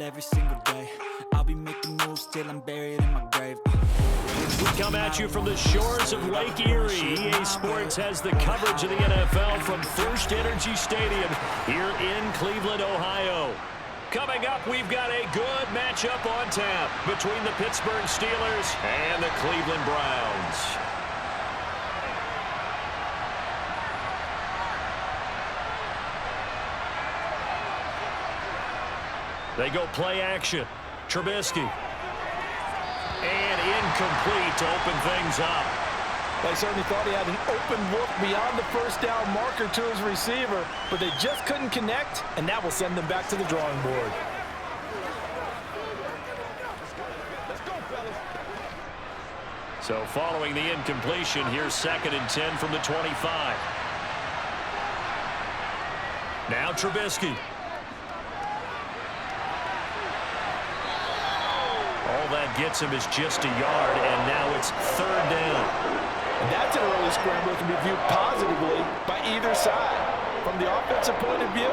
every single day. I'll be making moves till I'm buried in my grave. We come at you from the shores of Lake Erie. EA Sports has the coverage of the NFL from First Energy Stadium here in Cleveland, Ohio. Coming up, we've got a good matchup on tap between the Pittsburgh Steelers and the Cleveland Browns. They go play action. Trubisky. And incomplete to open things up. They certainly thought he had an open look beyond the first down marker to his receiver, but they just couldn't connect, and that will send them back to the drawing board. So following the incompletion, here's 2nd and 10 from the 25. Now Trubisky. All that gets him is just a yard, and now it's 3rd down. And that's an early scramble that can be viewed positively by either side. From the offensive point of view,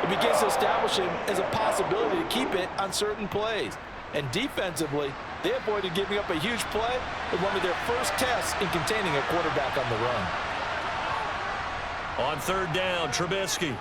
it begins to establish him as a possibility to keep it on certain plays. And defensively, they avoided giving up a huge play in one of their first tests in containing a quarterback on the run. On 3rd down, Trubisky.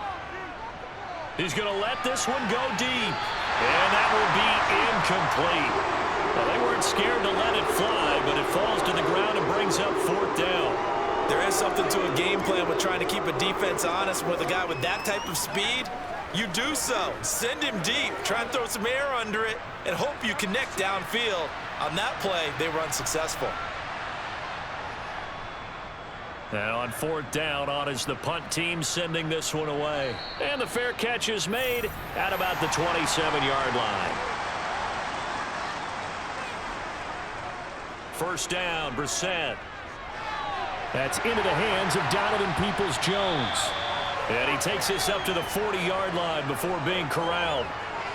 He's going to let this one go deep. And that will be incomplete. Well, they weren't scared to let it fly, but it falls to the ground and brings up 4th down. There is something to a game plan with trying to keep a defense honest. With a guy with that type of speed, you do so. Send him deep, try and throw some air under it, and hope you connect downfield. On that play, they were unsuccessful. And on 4th down, on is the punt team sending this one away. And the fair catch is made at about the 27-yard line. 1st down, Brissett. That's into the hands of Donovan Peoples-Jones. And he takes this up to the 40-yard line before being corralled.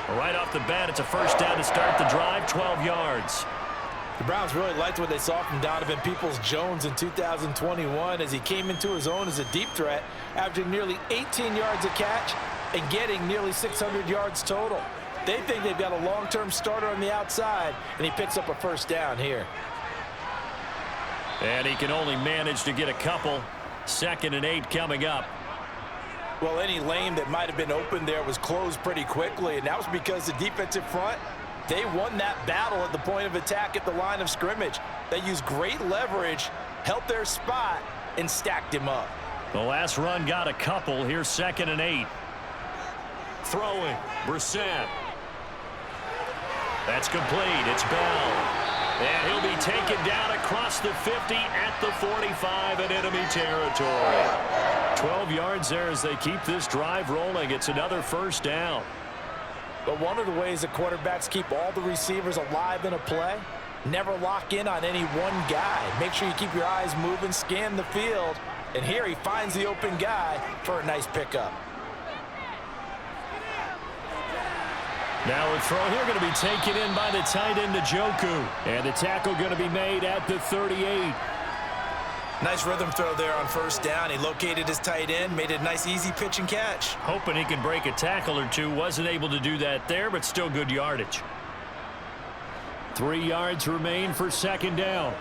Right off the bat, it's a 1st down to start the drive, 12 yards. The Browns really liked what they saw from Donovan Peoples-Jones in 2021 as he came into his own as a deep threat, averaging nearly 18 yards a catch and getting nearly 600 yards total. They think they've got a long-term starter on the outside, and he picks up a 1st down here. And he can only manage to get a couple. 2nd and 8 coming up. Well, any lane that might have been open there was closed pretty quickly, and that was because the defensive front, they won that battle at the point of attack at the line of scrimmage. They used great leverage, held their spot, and stacked him up. The last run got a couple. Here's 2nd and 8. Throwing. Brissett. That's complete. It's Bell. And he'll be taken down across the 50 at the 45 in enemy territory. 12 yards there as they keep this drive rolling. It's another 1st down. But one of the ways that quarterbacks keep all the receivers alive in a play, never lock in on any one guy. Make sure you keep your eyes moving, scan the field. And here he finds the open guy for a nice pickup. Now a throw here going to be taken in by the tight end, Njoku. And the tackle going to be made at the 38. Nice rhythm throw there on 1st down. He located his tight end, made it a nice easy pitch and catch. Hoping he could break a tackle or two. Wasn't able to do that there, but still good yardage. 3 yards remain for 2nd down.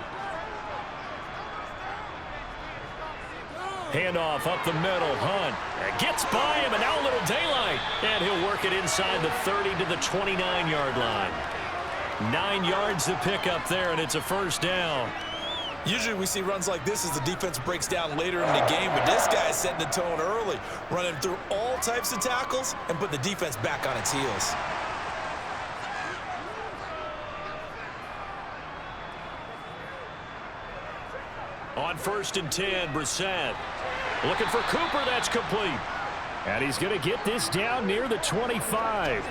Handoff up the middle. Hunt gets by him, and now a little daylight. And he'll work it inside the 30 to the 29-yard line. 9 yards to pick up there, and it's a 1st down. Usually we see runs like this as the defense breaks down later in the game, but this guy is setting the tone early, running through all types of tackles and put the defense back on its heels. On 1st and 10, Brissett. Looking for Cooper, that's complete. And he's going to get this down near the 25.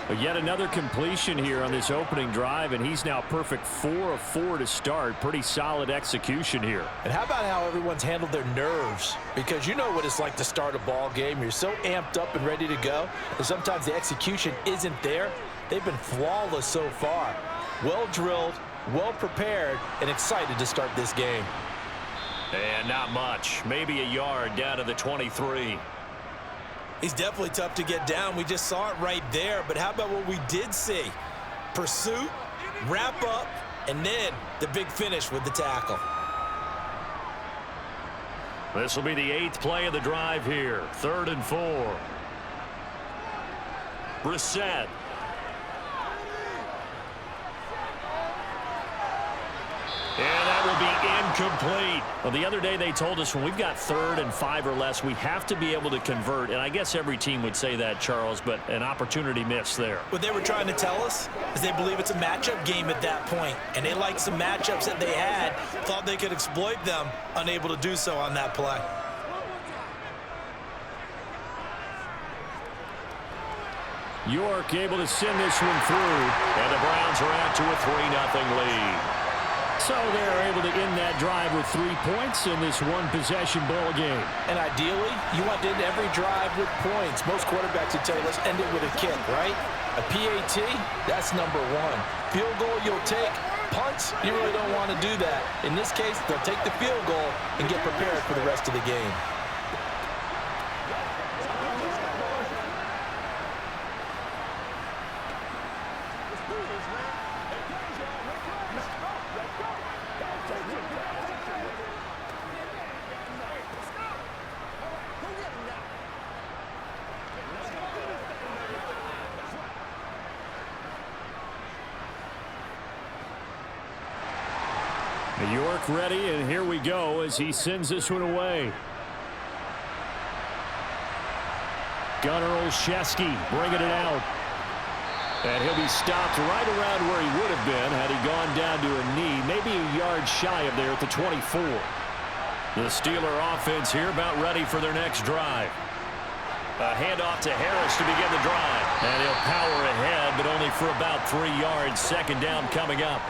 But yet another completion here on this opening drive, and he's now perfect 4 of 4 to start. Pretty solid execution here. And how about how everyone's handled their nerves? Because you know what it's like to start a ball game. You're so amped up and ready to go, and sometimes the execution isn't there. They've been flawless so far. Well drilled, well prepared, and excited to start this game. And not much. Maybe a yard down to the 23. He's definitely tough to get down. We just saw it right there. But how about what we did see? Pursuit, wrap up, and then the big finish with the tackle. This will be the 8th play of the drive here. 3rd and 4. Brissett. And that will be incomplete. Well, the other day they told us when we've got 3rd and 5 or less, we have to be able to convert. And I guess every team would say that, Charles, but an opportunity missed there. What they were trying to tell us is they believe it's a matchup game at that point. And they liked some matchups that they had, thought they could exploit them, unable to do so on that play. York able to send this one through. And the Browns are out to a 3-0 lead. So they're able to end that drive with 3 points in this one-possession ball game. And ideally, you want to end every drive with points. Most quarterbacks would tell you, let's end it with a kick, right? A PAT, that's number 1. Field goal, you'll take. Punts, you really don't want to do that. In this case, they'll take the field goal and get prepared for the rest of the game. York ready, and here we go as he sends this one away. Gunnar Olszewski bringing it out. And he'll be stopped right around where he would have been had he gone down to a knee, maybe a yard shy of there at the 24. The Steeler offense here about ready for their next drive. A handoff to Harris to begin the drive. And he'll power ahead, but only for about 3 yards. 2nd down coming up.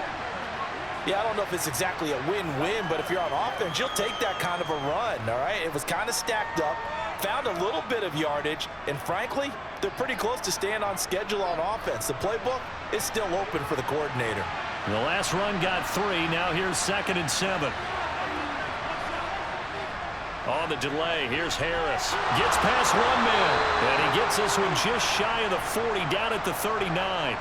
Yeah, I don't know if it's exactly a win-win, but if you're on offense, you'll take that kind of a run, all right? It was kind of stacked up, found a little bit of yardage, and frankly, they're pretty close to staying on schedule on offense. The playbook is still open for the coordinator. The last run got 3. Now here's 2nd and 7. On the delay, here's Harris. Gets past 1 man, and he gets this one just shy of the 40, down at the 39.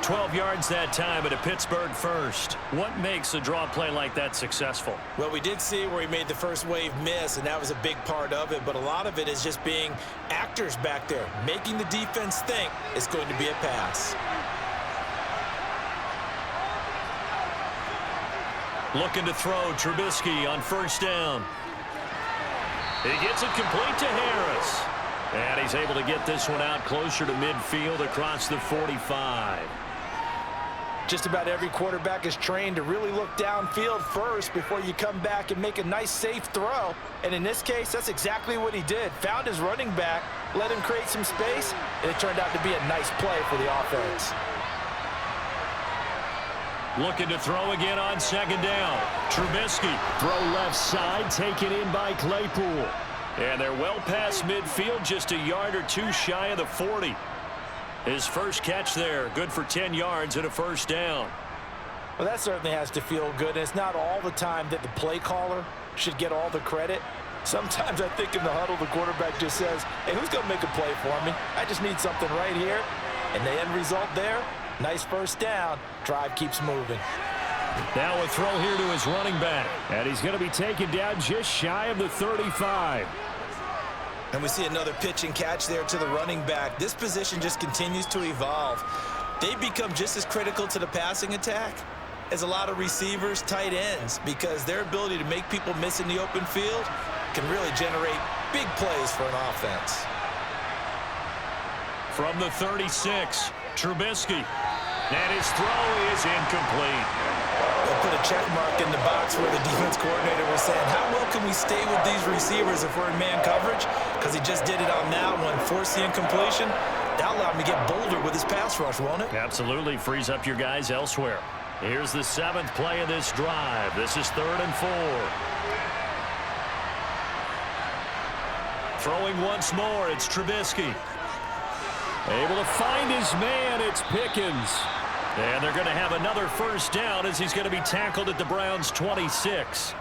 12 yards that time at a Pittsburgh first. What makes a draw play like that successful? Well, we did see where he made the first wave miss, and that was a big part of it. But a lot of it is just being actors back there, making the defense think it's going to be a pass. Looking to throw Trubisky on 1st down. He gets it complete to Harris. And he's able to get this one out closer to midfield across the 45. Just about every quarterback is trained to really look downfield first before you come back and make a nice, safe throw. And in this case, that's exactly what he did. Found his running back, let him create some space, and it turned out to be a nice play for the offense. Looking to throw again on 2nd down. Trubisky, throw left side, taken in by Claypool. And they're well past midfield, just a yard or 2 shy of the 40. His first catch there, good for 10 yards and a 1st down. Well, that certainly has to feel good, and it's not all the time that the play caller should get all the credit. Sometimes I think in the huddle, the quarterback just says, hey, who's going to make a play for me? I just need something right here. And the end result there, nice 1st down. Drive keeps moving. Now a throw here to his running back. And he's going to be taken down just shy of the 35. And we see another pitch and catch there to the running back. This position just continues to evolve. They become just as critical to the passing attack as a lot of receivers, tight ends, because their ability to make people miss in the open field can really generate big plays for an offense. From the 36, Trubisky. And his throw is incomplete. They'll put a check mark in the box where the defense coordinator was saying, how well can we stay with these receivers if we're in man coverage? Because he just did it on that one, forced the incompletion. That allowed him to get bolder with his pass rush, won't it? Absolutely, frees up your guys elsewhere. Here's the 7th play of this drive. This is 3rd and 4. Throwing once more, it's Trubisky. Able to find his man, it's Pickens. And they're going to have another 1st down as he's going to be tackled at the Browns' 26.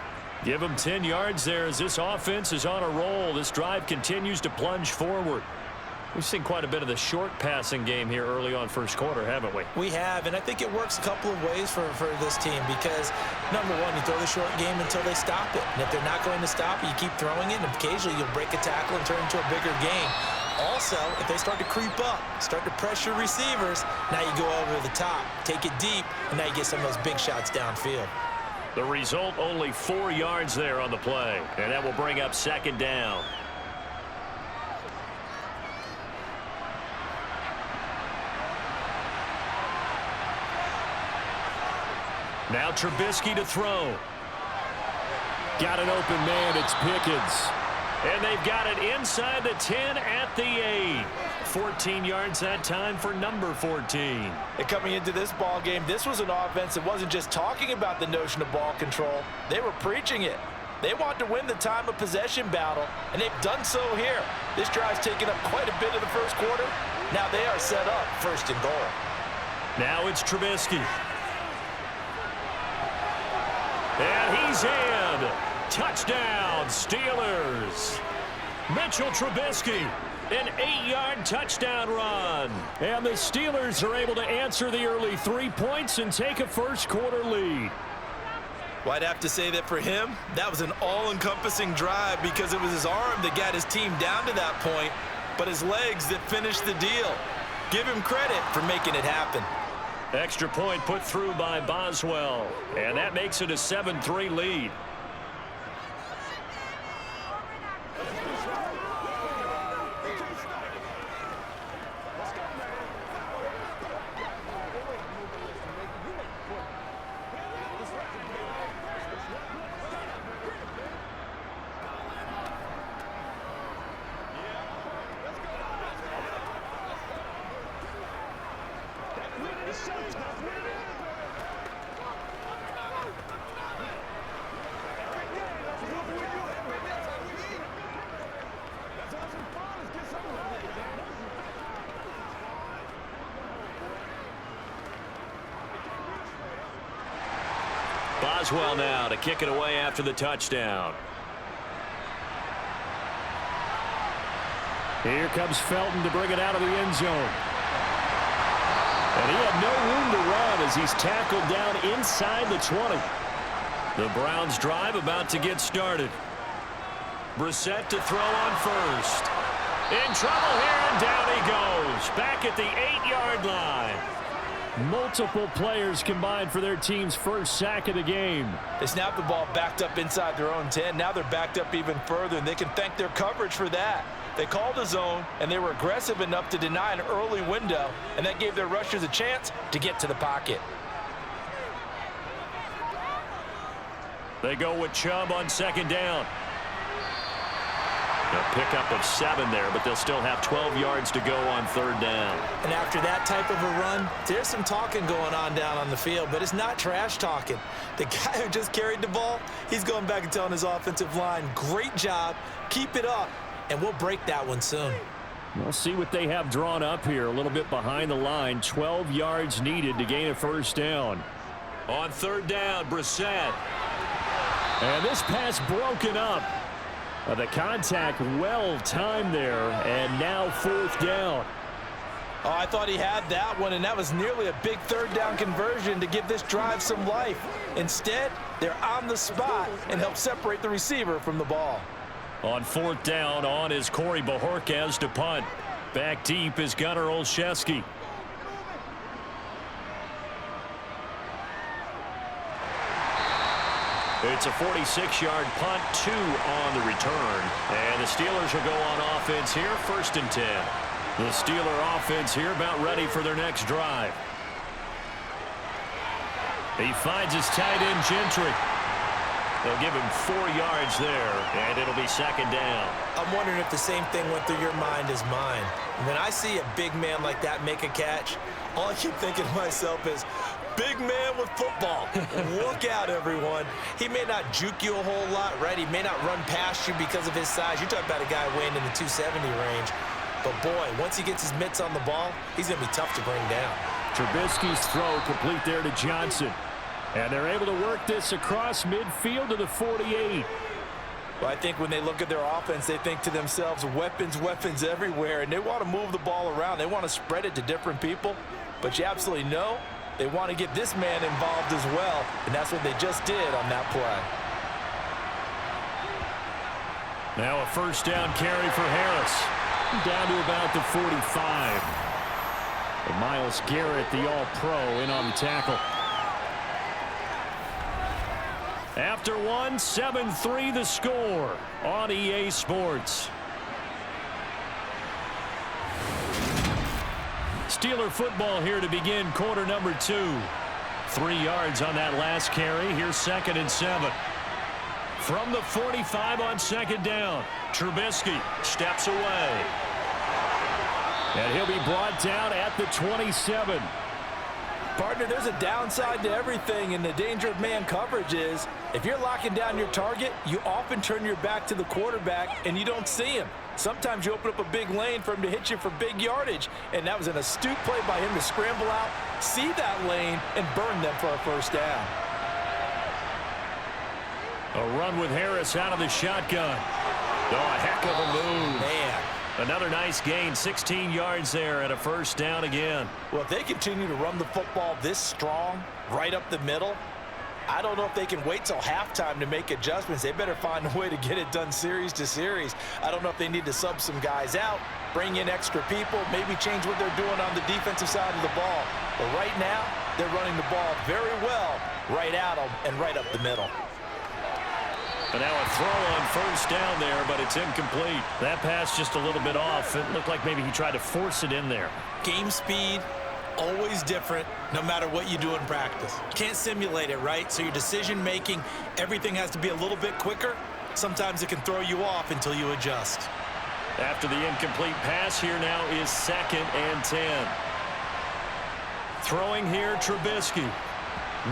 Give them 10 yards there as this offense is on a roll. This drive continues to plunge forward. We've seen quite a bit of the short passing game here early on first quarter, haven't we? We have, and I think it works a couple of ways for this team because, number one, you throw the short game until they stop it. And if they're not going to stop it, you keep throwing it, and occasionally you'll break a tackle and turn it into a bigger game. Also, if they start to creep up, start to pressure receivers, now you go over the top, take it deep, and now you get some of those big shots downfield. The result, only 4 yards there on the play, and that will bring up second down. Now Trubisky to throw. Got an open man, it's Pickens. And they've got it inside the 10 at the 8. 14 yards that time for number 14. And coming into this ball game, this was an offense that wasn't just talking about the notion of ball control. They were preaching it. They want to win the time of possession battle, and they've done so here. This drive's taken up quite a bit of the first quarter. Now they are set up first and goal. Now it's Trubisky. And he's in. Touchdown, Steelers. Mitchell Trubisky, an 8-yard touchdown run. And the Steelers are able to answer the early 3 points and take a first quarter lead. Well, I'd have to say that for him, that was an all-encompassing drive because it was his arm that got his team down to that point, but his legs that finished the deal. Give him credit for making it happen. Extra point put through by Boswell, and that makes it a 7-3 lead. Boswell now to kick it away after the touchdown. Here comes Felton to bring it out of the end zone. And he had no room to run as he's tackled down inside the 20. The Browns drive about to get started. Brissett to throw on first. In trouble here, and down he goes. Back at the 8-yard line. Multiple players combined for their team's first sack of the game. They snapped the ball backed up inside their own 10. Now they're backed up even further, and they can thank their coverage for that. They called a zone, and they were aggressive enough to deny an early window, and that gave their rushers a chance to get to the pocket. They go with Chubb on second down. A pickup of 7 there, but they'll still have 12 yards to go on third down. And after that type of a run, there's some talking going on down on the field, but it's not trash talking. The guy who just carried the ball, he's going back and telling his offensive line, great job, keep it up, and we'll break that one soon. We'll see what they have drawn up here, a little bit behind the line. 12 yards needed to gain a first down. On third down, Brissett. And this pass broken up. The contact well timed there, and now fourth down. Oh, I thought he had that one, and that was nearly a big third down conversion to give this drive some life. Instead, they're on the spot and help separate the receiver from the ball. On fourth down, on is Corey Bojorquez to punt. Back deep is Gunnar Olszewski. It's a 46-yard punt, 2 on the return. And the Steelers will go on offense here, first and 10. The Steeler offense here about ready for their next drive. He finds his tight end, Gentry. They'll give him 4 yards there, and it'll be second down. I'm wondering if the same thing went through your mind as mine. When I see a big man like that make a catch, all I keep thinking to myself is, big man with football. Look out, everyone. He may not juke you a whole lot, right? He may not run past you because of his size. You're talking about a guy weighing in the 270 range. But, boy, once he gets his mitts on the ball, he's going to be tough to bring down. Trubisky's throw complete there to Johnson. And they're able to work this across midfield to the 48. Well, I think when they look at their offense, they think to themselves, weapons, weapons everywhere, and they want to move the ball around. They want to spread it to different people, but you absolutely know they want to get this man involved as well, and that's what they just did on that play. Now a first down carry for Harris. Down to about the 45. And Myles Garrett, the All-Pro, in on the tackle. After one, 7-3 the score on EA Sports. Steeler football here to begin quarter number 2. 3 yards on that last carry. Here's 2nd and 7. From the 45 on 2nd down, Trubisky steps away. And he'll be brought down at the 27. Partner, there's a downside to everything, and the danger of man coverage is if you're locking down your target, you often turn your back to the quarterback and you don't see him. Sometimes you open up a big lane for him to hit you for big yardage, and that was an astute play by him to scramble out, see that lane, and burn them for a first down. A run with Harris out of the shotgun. Oh, a heck of a move. Man. Another nice gain, 16 yards there and a first down again. Well, if they continue to run the football this strong, right up the middle, I don't know if they can wait till halftime to make adjustments. They better find a way to get it done series to series. I don't know if they need to sub some guys out, bring in extra people, maybe change what they're doing on the defensive side of the ball. But right now, they're running the ball very well right at them and right up the middle. But now a throw on first down there, but it's incomplete. That pass just a little bit off. It looked like maybe he tried to force it in there. Game speed, always different, no matter what you do in practice. Can't simulate it, right? So your decision-making, everything has to be a little bit quicker. Sometimes it can throw you off until you adjust. After the incomplete pass, here now is 2nd and 10. Throwing here, Trubisky.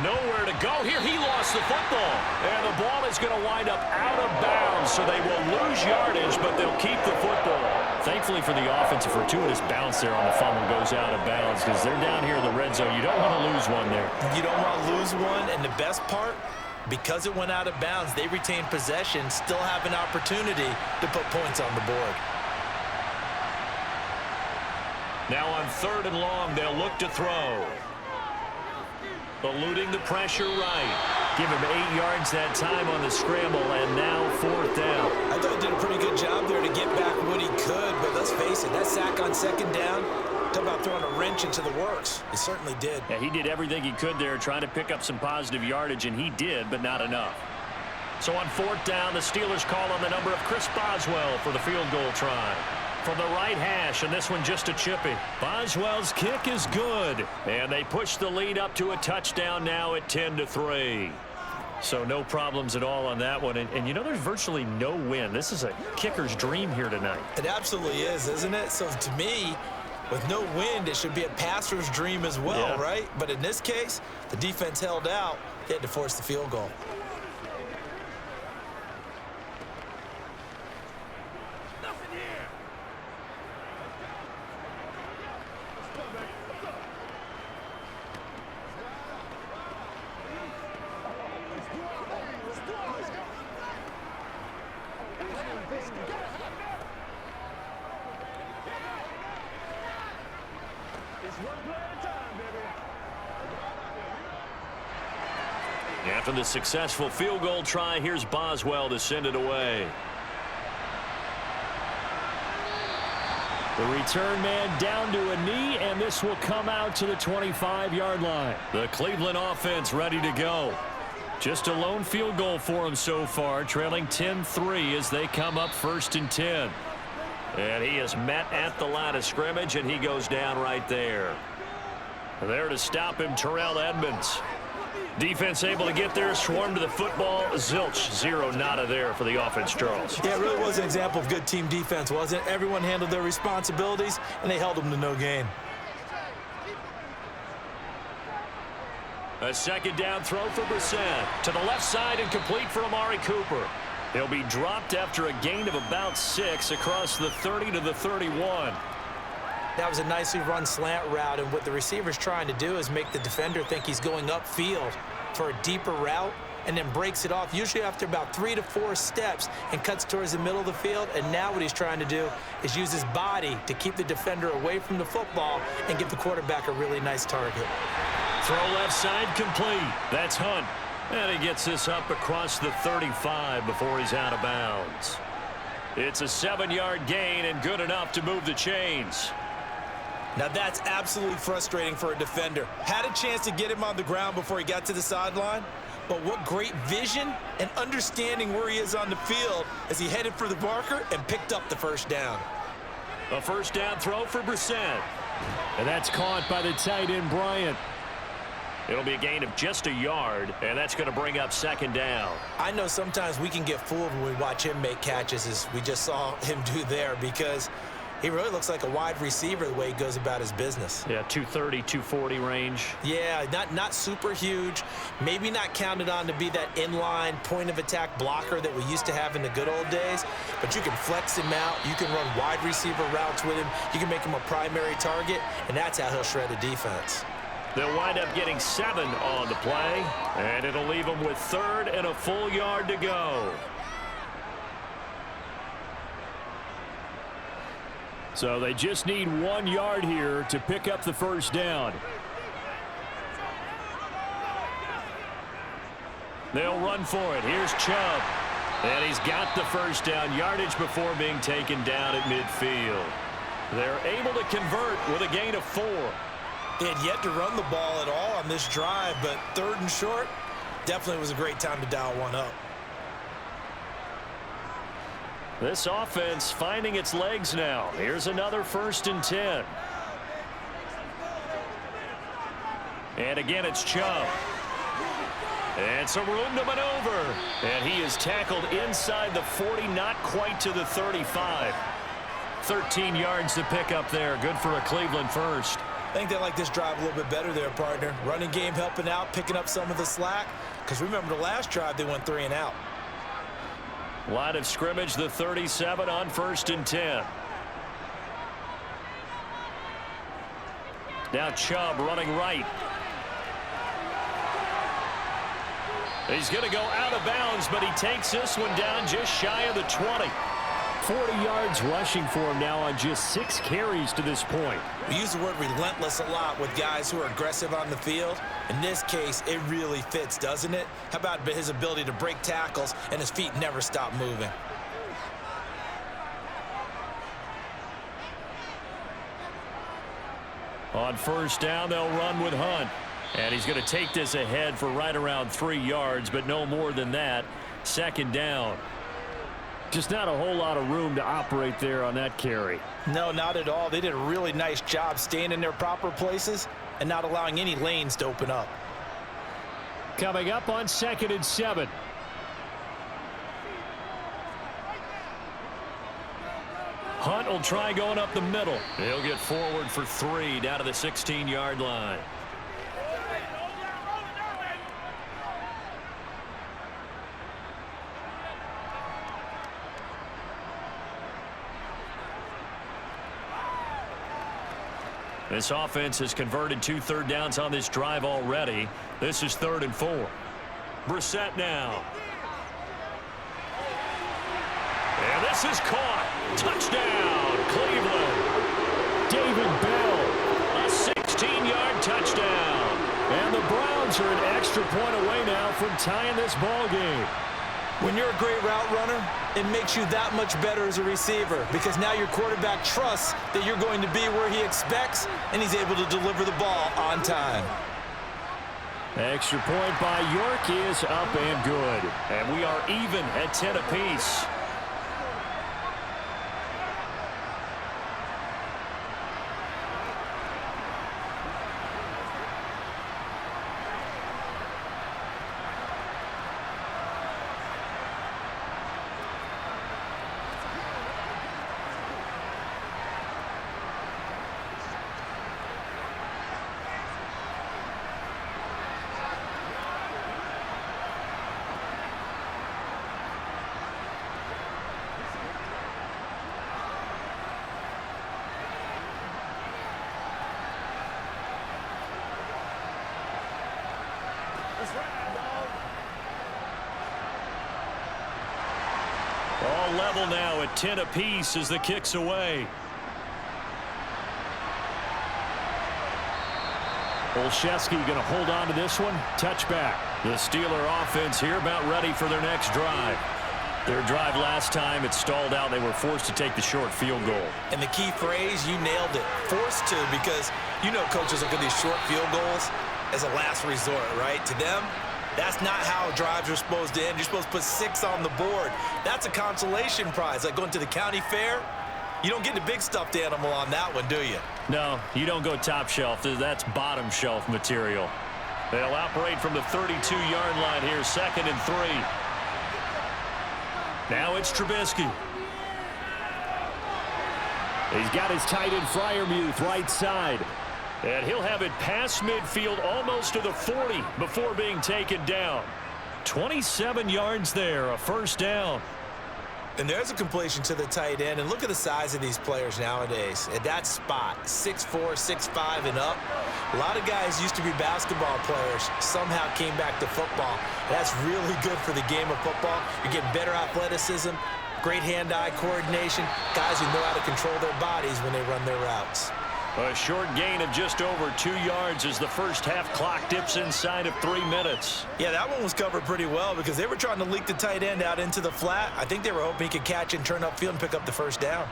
Nowhere to go. Here he lost the football. And the ball is going to wind up out of bounds, so they will lose yardage, but they'll keep the football. Thankfully for the offense, a fortuitous bounce there on the fumble goes out of bounds because they're down here in the red zone. You don't want to lose one there. You don't want to lose one, and the best part, because it went out of bounds, they retained possession, still have an opportunity to put points on the board. Now on 3rd and long, they'll look to throw. Eluding the pressure right. Give him 8 yards that time on the scramble, and now 4th down. I thought he did a pretty good job there to get back what he could, but let's face it, that sack on 2nd down, talk about throwing a wrench into the works. He certainly did. Yeah, he did everything he could there, trying to pick up some positive yardage, and he did, but not enough. So on 4th down, the Steelers call on the number of Chris Boswell for the field goal try. From the right hash, and this one just a chippy. Boswell's kick is good, and they push the lead up to a touchdown now at 10-3. So no problems at all on that one, and you know there's virtually no win. This is a kicker's dream here tonight. It absolutely is, isn't it? So to me, with no wind, it should be a passer's dream as well, yeah. Right? But in this case, the defense held out. They had to force the field goal. After the successful field goal try, here's Boswell to send it away. The return man down to a knee, and this will come out to the 25-yard line. The Cleveland offense ready to go. Just a lone field goal for them so far, trailing 10-3 as they come up 1st and 10. And he is met at the line of scrimmage, and he goes down right there. There to stop him, Terrell Edmonds. Defense able to get there, swarm to the football. Zilch, 0 nada there for the offense, Charles. Yeah, it really was an example of good team defense, wasn't it? Everyone handled their responsibilities, and they held them to no gain. A 2nd down throw for Brissett. To the left side and complete for Amari Cooper. He'll be dropped after a gain of about 6 across the 30 to the 31. That was a nicely run slant route, and what the receiver's trying to do is make the defender think he's going upfield. for a deeper route and then breaks it off, usually after about 3 to 4 steps, and cuts towards the middle of the field. And now what he's trying to do is use his body to keep the defender away from the football and give the quarterback a really nice target. Throw left side complete. That's Hunt. And he gets this up across the 35 before he's out of bounds. It's a 7-yard gain and good enough to move the chains. Now that's absolutely frustrating for a defender. Had a chance to get him on the ground before he got to the sideline, but what great vision and understanding where he is on the field as he headed for the marker and picked up the first down. A first down throw for Brissett. And that's caught by the tight end, Bryant. It'll be a gain of just a yard, and that's going to bring up second down. I know sometimes we can get fooled when we watch him make catches, as we just saw him do there, because he really looks like a wide receiver the way he goes about his business. Yeah, 230, 240 range. Yeah, not super huge. Maybe not counted on to be that inline point-of-attack blocker that we used to have in the good old days, but you can flex him out. You can run wide receiver routes with him. You can make him a primary target, and that's how he'll shred a defense. They'll wind up getting 7 on the play, and it'll leave them with 3rd and a full yard to go. So they just need 1 yard here to pick up the first down. They'll run for it. Here's Chubb. And he's got the first down yardage before being taken down at midfield. They're able to convert with a gain of 4. They had yet to run the ball at all on this drive, but 3rd and short definitely was a great time to dial one up. This offense finding its legs now. Here's another 1st and 10. And again, it's Chubb. And some room to maneuver. And he is tackled inside the 40, not quite to the 35. 13 yards to pick up there. Good for a Cleveland first. I think they like this drive a little bit better there, partner. Running game helping out, picking up some of the slack. Because remember the last drive, they went 3 and out. Line of scrimmage, the 37 on 1st and 10. Now Chubb running right. He's going to go out of bounds, but he takes this one down just shy of the 20. 40 yards rushing for him now on just 6 carries to this point. We use the word relentless a lot with guys who are aggressive on the field. In this case, it really fits, doesn't it? How about his ability to break tackles and his feet never stop moving? On first down, they'll run with Hunt. And he's going to take this ahead for right around 3 yards, but no more than that. Second down. Just not a whole lot of room to operate there on that carry. No, not at all. They did a really nice job staying in their proper places and not allowing any lanes to open up. Coming up on 2nd and 7. Hunt will try going up the middle. He'll get forward for 3 down to the 16-yard line. This offense has converted 2 third downs on this drive already. This is 3rd and 4. Brissett now. And this is caught. Touchdown, Cleveland. David Bell, a 16-yard touchdown. And the Browns are an extra point away now from tying this ball game. When you're a great route runner, it makes you that much better as a receiver because now your quarterback trusts that you're going to be where he expects and he's able to deliver the ball on time. Extra point by York is up and good. And we are even at 10 apiece. All level now at 10 apiece as the kick's away. Olszewski going to hold on to this one. Touchback. The Steeler offense here about ready for their next drive. Their drive last time, it stalled out. They were forced to take the short field goal. And the key phrase, you nailed it. Forced to, because you know coaches look at these short field goals as a last resort, right? To them, that's not how drives are supposed to end. You're supposed to put 6 on the board. That's a consolation prize. Like going to the county fair, you don't get the big stuffed animal on that one, do you? No, you don't go top shelf. That's bottom shelf material. They'll operate from the 32-yard line here, 2nd and 3. Now it's Trubisky. He's got his tight end Freiermuth right side. And he'll have it past midfield almost to the 40 before being taken down. 27 yards there, a first down. And there's a completion to the tight end. And look at the size of these players nowadays. At that spot, 6'4", 6'5", and up. A lot of guys used to be basketball players, somehow came back to football. That's really good for the game of football. You're getting better athleticism, great hand-eye coordination, guys who know how to control their bodies when they run their routes. A short gain of just over 2 yards as the first half clock dips inside of 3 minutes. Yeah, that one was covered pretty well because they were trying to leak the tight end out into the flat. I think they were hoping he could catch and turn upfield and pick up the first down.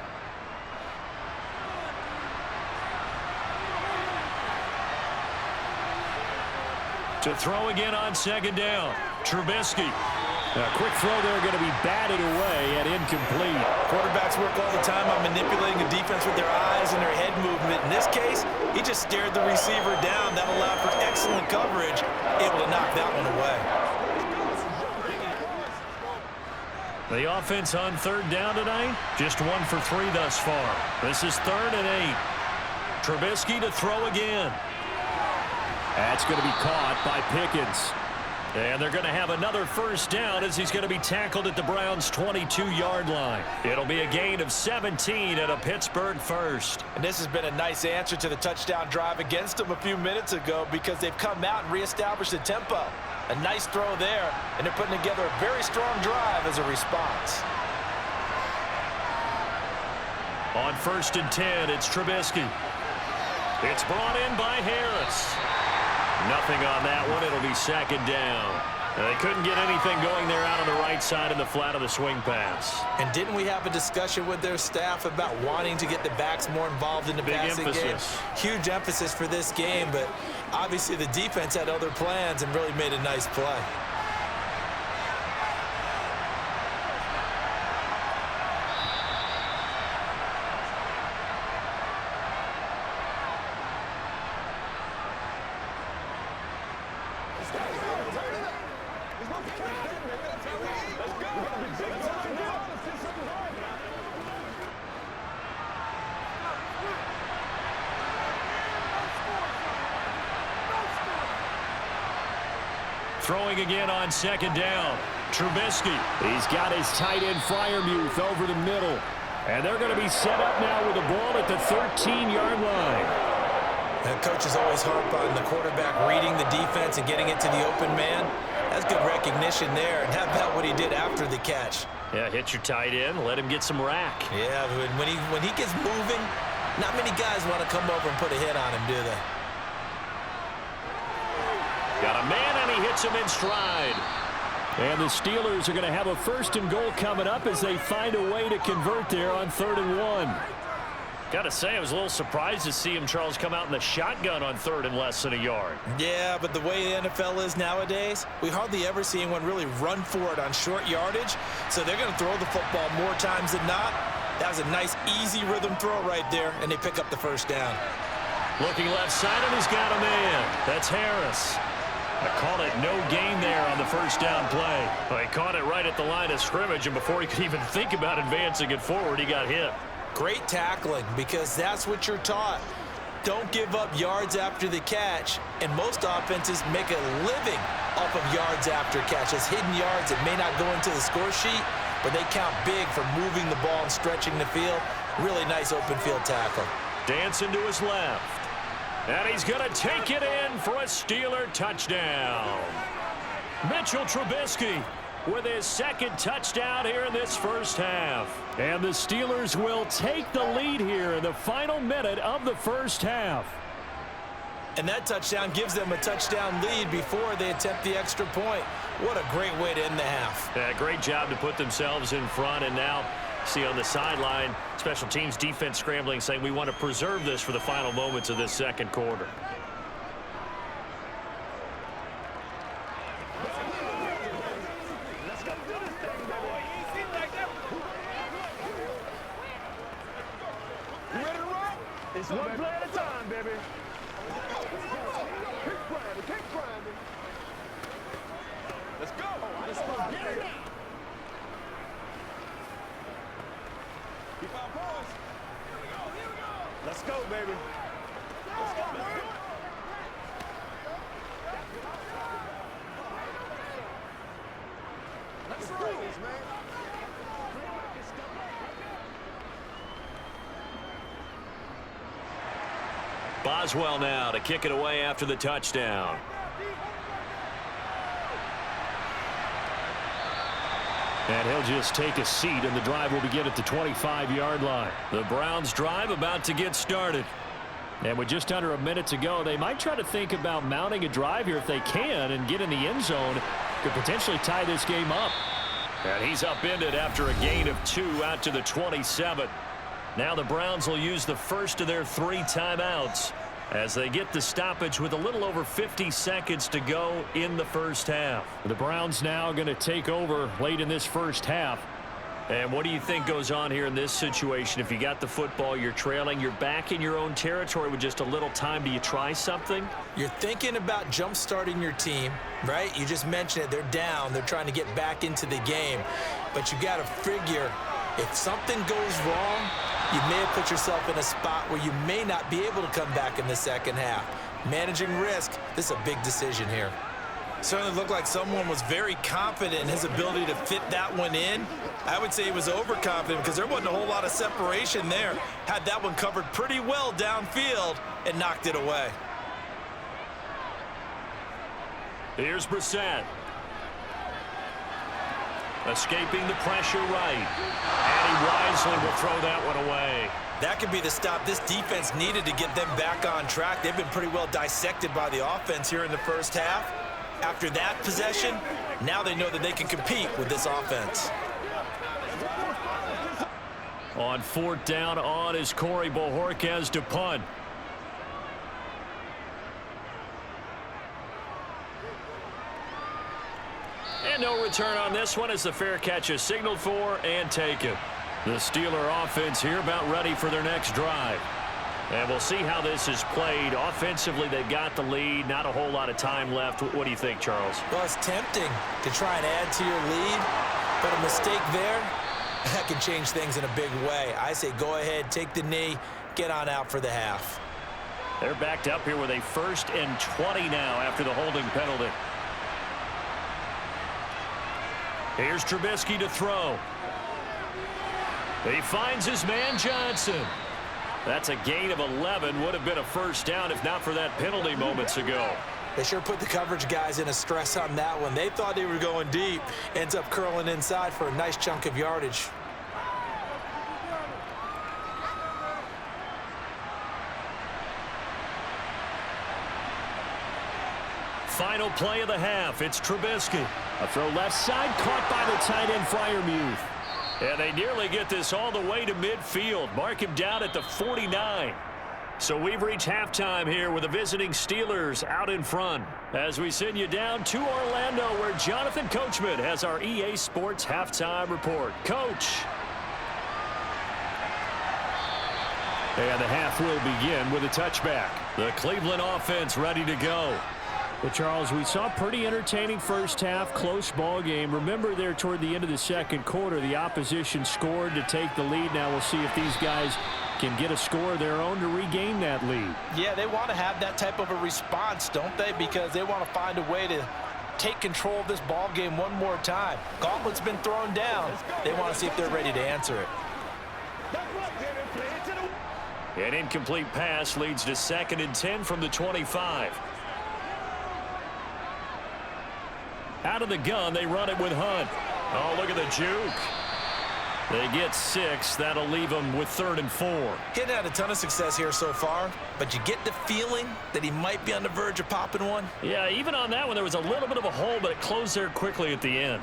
To throw again on 2nd down, Trubisky. A quick throw there going to be batted away and incomplete. Quarterbacks work all the time on manipulating the defense with their eyes and their head movement. In this case, he just stared the receiver down. That allowed for excellent coverage, able to knock that one away. The offense on 3rd down tonight, just 1 for 3 thus far. This is 3rd and 8. Trubisky to throw again. That's going to be caught by Pickens. And they're going to have another first down as he's going to be tackled at the Browns' 22-yard line. It'll be a gain of 17 and a Pittsburgh first. And this has been a nice answer to the touchdown drive against them a few minutes ago because they've come out and reestablished the tempo. A nice throw there, and they're putting together a very strong drive as a response. On 1st and 10, it's Trubisky. It's brought in by Harris. Nothing on that one. It'll be 2nd down. They couldn't get anything going there out on the right side in the flat of the swing pass. And didn't we have a discussion with their staff about wanting to get the backs more involved in the passing game? Huge emphasis for this game, but obviously the defense had other plans and really made a nice play. Throwing again on 2nd down. Trubisky. He's got his tight end Freiermuth over the middle. And they're going to be set up now with the ball at the 13-yard line. And coaches always harp on the quarterback reading the defense and getting it to the open man. That's good recognition there. And how about what he did after the catch? Yeah, hit your tight end, let him get some rack. Yeah, when he gets moving, not many guys want to come over and put a hit on him, do they? Got a man, and he hits him in stride. And the Steelers are going to have a 1st and goal coming up as they find a way to convert there on 3rd and 1. Got to say, I was a little surprised to see him, Charles, come out in the shotgun on 3rd and less than a yard. Yeah, but the way the NFL is nowadays, we hardly ever see anyone really run for it on short yardage. So they're going to throw the football more times than not. That was a nice, easy rhythm throw right there, and they pick up the first down. Looking left side, and he's got a man. That's Harris. I called it no gain there on the first down play. Well, he caught it right at the line of scrimmage, and before he could even think about advancing it forward, he got hit. Great tackling, because that's what you're taught. Don't give up yards after the catch, and most offenses make a living off of yards after catches. Hidden yards that may not go into the score sheet, but they count big for moving the ball and stretching the field. Really nice open field tackle. Dancing to his left. And he's going to take it in for a Steeler touchdown. Mitchell Trubisky with his second touchdown here in this first half. And the Steelers will take the lead here in the final minute of the first half. And that touchdown gives them a touchdown lead before they attempt the extra point. What a great way to end the half. Yeah, great job to put themselves in front. And now, see on the sideline, special teams defense scrambling, saying we want to preserve this for the final moments of this second quarter. It's one play at a time, baby. Keep grinding. Let's go. Let's go. Get it now. Keep our boys. Here we go. Here we go. Let's go, baby. Let's go, baby. Let's do this, man. Boswell now to kick it away after the touchdown. And he'll just take a seat, and the drive will begin at the 25-yard line. The Browns' drive about to get started. And with just under a minute to go, they might try to think about mounting a drive here if they can and get in the end zone. Could potentially tie this game up. And he's upended after a gain of 2 out to the 27. Now the Browns will use the first of their 3 timeouts as they get the stoppage with a little over 50 seconds to go in the first half. The Browns now going to take over late in this first half. And what do you think goes on here in this situation? If you got the football, you're trailing, you're back in your own territory with just a little time. Do you try something? You're thinking about jump-starting your team, right? You just mentioned it. They're down. They're trying to get back into the game. But you got to figure if something goes wrong, you may have put yourself in a spot where you may not be able to come back in the second half. Managing risk, this is a big decision here. Certainly looked like someone was very confident in his ability to fit that one in. I would say he was overconfident because there wasn't a whole lot of separation there. Had that one covered pretty well downfield and knocked it away. Here's Brissett. Escaping the pressure right. And he wisely will throw that one away. That could be the stop this defense needed to get them back on track. They've been pretty well dissected by the offense here in the first half. After that possession, now they know that they can compete with this offense. On 4th down on is Corey Bojorquez to punt. And no return on this one as the fair catch is signaled for and taken. The Steeler offense here about ready for their next drive. And we'll see how this is played. Offensively, they've got the lead. Not a whole lot of time left. What do you think, Charles? Well, it's tempting to try and add to your lead, but a mistake there, that can change things in a big way. I say go ahead, take the knee, get on out for the half. They're backed up here with a 1st and 20 now after the holding penalty. Here's Trubisky to throw. He finds his man Johnson. That's a gain of 11. Would have been a first down if not for that penalty moments ago. They sure put the coverage guys in a stress on that one. They thought they were going deep. Ends up curling inside for a nice chunk of yardage. Final play of the half. It's Trubisky. A throw left side, caught by the tight end Freiermuth. And they nearly get this all the way to midfield. Mark him down at the 49. So we've reached halftime here with the visiting Steelers out in front. As we send you down to Orlando, where Jonathan Coachman has our EA Sports halftime report. Coach. And the half will begin with a touchback. The Cleveland offense ready to go. Well, Charles, we saw a pretty entertaining first half, close ball game. Remember there toward the end of the second quarter, the opposition scored to take the lead. Now we'll see if these guys can get a score of their own to regain that lead. Yeah, they want to have that type of a response, don't they? Because they want to find a way to take control of this ball game one more time. Gauntlet's been thrown down. They want to see if they're ready to answer it. An incomplete pass leads to 2nd and 10 from the 25. Out of the gun, they run it with Hunt. Oh, look at the juke. They get 6. That'll leave them with 3rd and 4. He hadn't had a ton of success here so far, but you get the feeling that he might be on the verge of popping one. Yeah, even on that one, there was a little bit of a hole, but it closed there quickly at the end.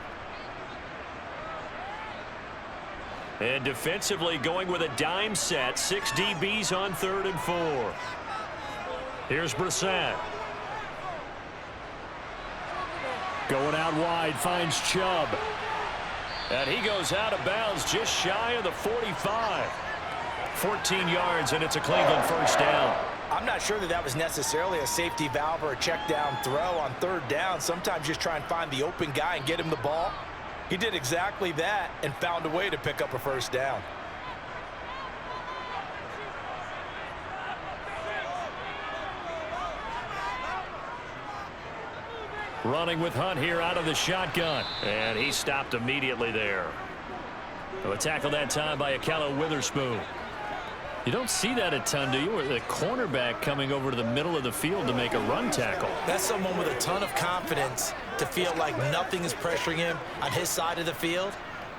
And defensively going with a dime set. 6 DBs on 3rd and 4. Here's Brissett. Going out wide, finds Chubb. And he goes out of bounds just shy of the 45. 14 yards, and it's a Cleveland first down. I'm not sure that was necessarily a safety valve or a check down throw on 3rd down. Sometimes just try and find the open guy and get him the ball. He did exactly that and found a way to pick up a first down. Running with Hunt here out of the shotgun. And he stopped immediately there. A tackle that time by Akello Witherspoon. You don't see that a ton, do you? Or the cornerback coming over to the middle of the field to make a run tackle. That's someone with a ton of confidence to feel like nothing is pressuring him on his side of the field.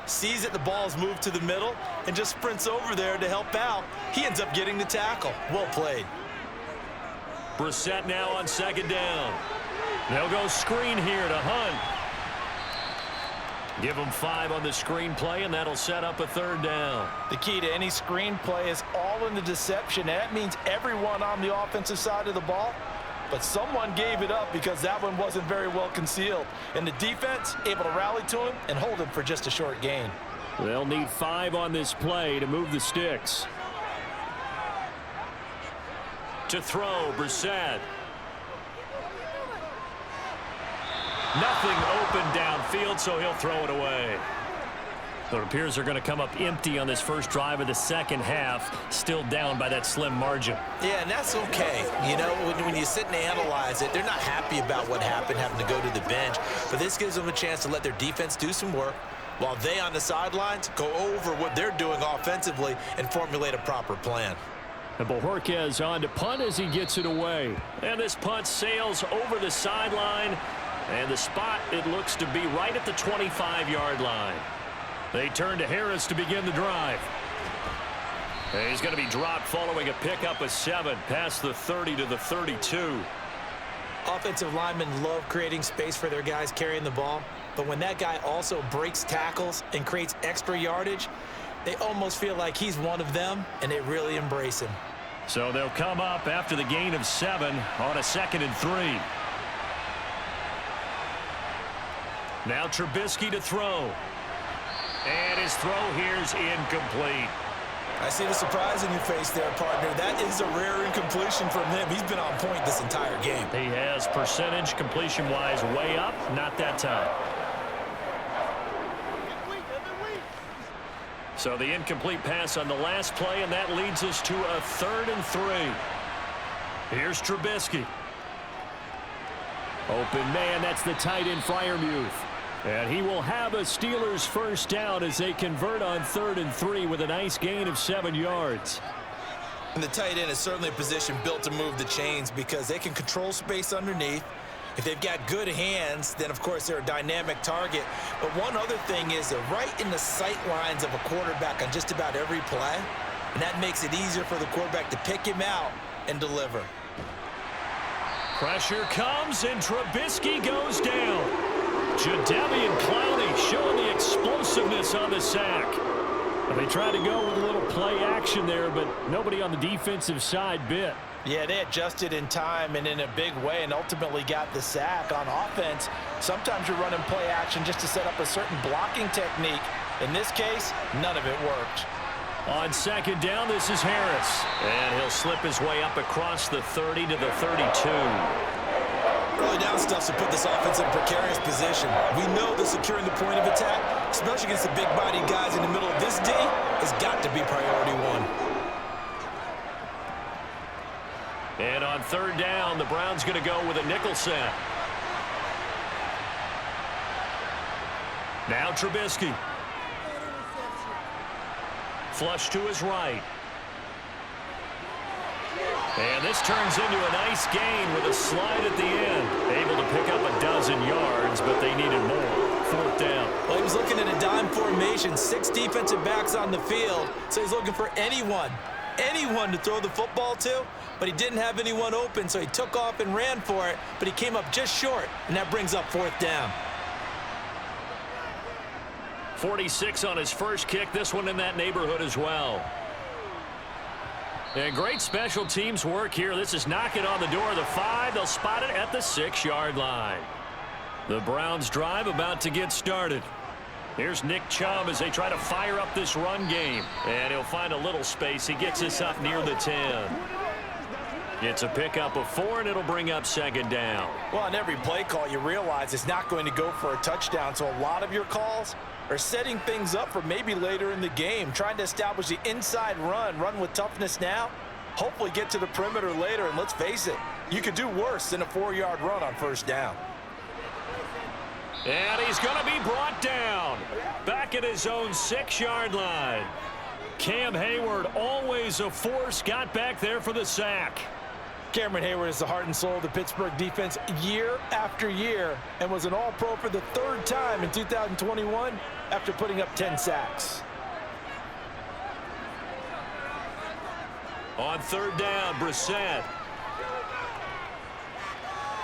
Sees that the ball's moved to the middle and just sprints over there to help out. He ends up getting the tackle. Well played. Brissett now on 2nd down. They'll go screen here to Hunt. Give him 5 on the screen play, and that'll set up a 3rd down. The key to any screen play is all in the deception. That means everyone on the offensive side of the ball, but someone gave it up because that one wasn't very well concealed. And the defense able to rally to him and hold him for just a short gain. They'll need 5 on this play to move the sticks. To throw, Brissett. Nothing open downfield, so he'll throw it away. So it appears they're going to come up empty on this first drive of the second half, still down by that slim margin. Yeah, and that's okay. You know, when you sit and analyze it, they're not happy about what happened, having to go to the bench. But this gives them a chance to let their defense do some work while they on the sidelines go over what they're doing offensively and formulate a proper plan. And Bojorquez on to punt as he gets it away. And this punt sails over the sideline. And the spot, it looks to be right at the 25-yard line. They turn to Harris to begin the drive. And he's going to be dropped following a pickup of 7 past the 30 to the 32. Offensive linemen love creating space for their guys carrying the ball. But when that guy also breaks tackles and creates extra yardage, they almost feel like he's one of them, and they really embrace him. So they'll come up after the gain of 7 on a 2nd and 3. Now Trubisky to throw. And his throw here's incomplete. I see the surprise in your face there, partner. That is a rare incompletion from him. He's been on point this entire game. He has percentage completion-wise way up, not that time. So the incomplete pass on the last play, and that leads us to a 3rd and 3. Here's Trubisky. Open man, that's the tight end Freiermuth. And he will have a Steelers first down as they convert on 3rd and 3 with a nice gain of 7 yards. And the tight end is certainly a position built to move the chains because they can control space underneath. If they've got good hands, then, of course, they're a dynamic target. But one other thing is they're right in the sight lines of a quarterback on just about every play. And that makes it easier for the quarterback to pick him out and deliver. Pressure comes, and Trubisky goes down. Jadeveon Clowney showing the explosiveness on the sack. They tried to go with a little play action there, but nobody on the defensive side bit. Yeah, they adjusted in time and in a big way and ultimately got the sack. On offense, sometimes you're running play action just to set up a certain blocking technique. In this case, none of it worked. On 2nd down, this is Harris. And he'll slip his way up across the 30 to the 32. Early down stuff to put this offense in a precarious position. We know that securing the point of attack, especially against the big-bodied guys in the middle of this D, has got to be priority 1. And on 3rd down, the Browns going to go with a nickel set. Now Trubisky. Flush to his right. And this turns into a nice gain with a slide at the end. Able to pick up a dozen yards, but they needed more. 4th down. Well, he was looking at a dime formation, 6 defensive backs on the field, so he's looking for anyone to throw the football to, but he didn't have anyone open, so he took off and ran for it, but he came up just short, and that brings up 4th down. 46 on his first kick. This one in that neighborhood as well. And great special teams work here. This is knocking on the door of the 5. They'll spot it at the 6-yard line. The Browns drive about to get started. Here's Nick Chubb as they try to fire up this run game. And he'll find a little space. He gets this up near the 10. It's a pickup of 4, and it'll bring up 2nd down. Well, on every play call, you realize it's not going to go for a touchdown, so a lot of your calls are setting things up for maybe later in the game, trying to establish the inside run with toughness now, hopefully get to the perimeter later, and let's face it, you could do worse than a 4-yard run on 1st down. And he's going to be brought down back at his own 6-yard line. Cam Hayward, always a force, got back there for the sack. Cameron Hayward is the heart and soul of the Pittsburgh defense year after year and was an All-Pro for the 3rd time in 2021 after putting up 10 sacks. On 3rd down, Brissett.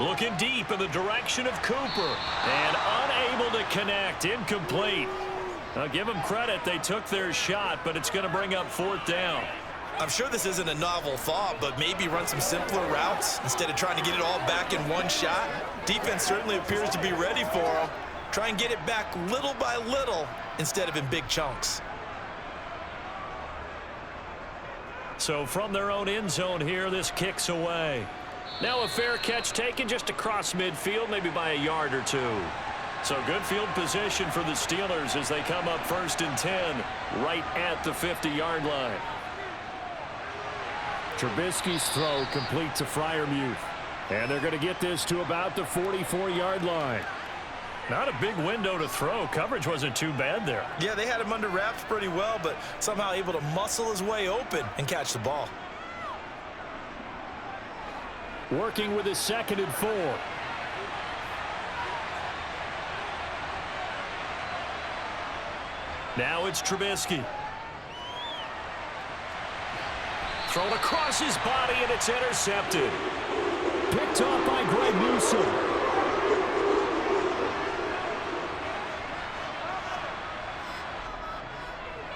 Looking deep in the direction of Cooper. And unable to connect. Incomplete. I'll give them credit. They took their shot, but it's going to bring up 4th down. I'm sure this isn't a novel thought, but maybe run some simpler routes instead of trying to get it all back in one shot. Defense certainly appears to be ready for them. Try and get it back little by little instead of in big chunks. So from their own end zone here, this kicks away. Now a fair catch taken just across midfield, maybe by a yard or 2. So good field position for the Steelers as they come up 1st and 10 right at the 50-yard line. Trubisky's throw complete to Freiermuth. And they're going to get this to about the 44-yard line. Not a big window to throw. Coverage wasn't too bad there. Yeah, they had him under wraps pretty well, but somehow able to muscle his way open and catch the ball. Working with his 2nd and 4. Now it's Trubisky. Thrown across his body, and it's intercepted. Picked off by Greg Newsome.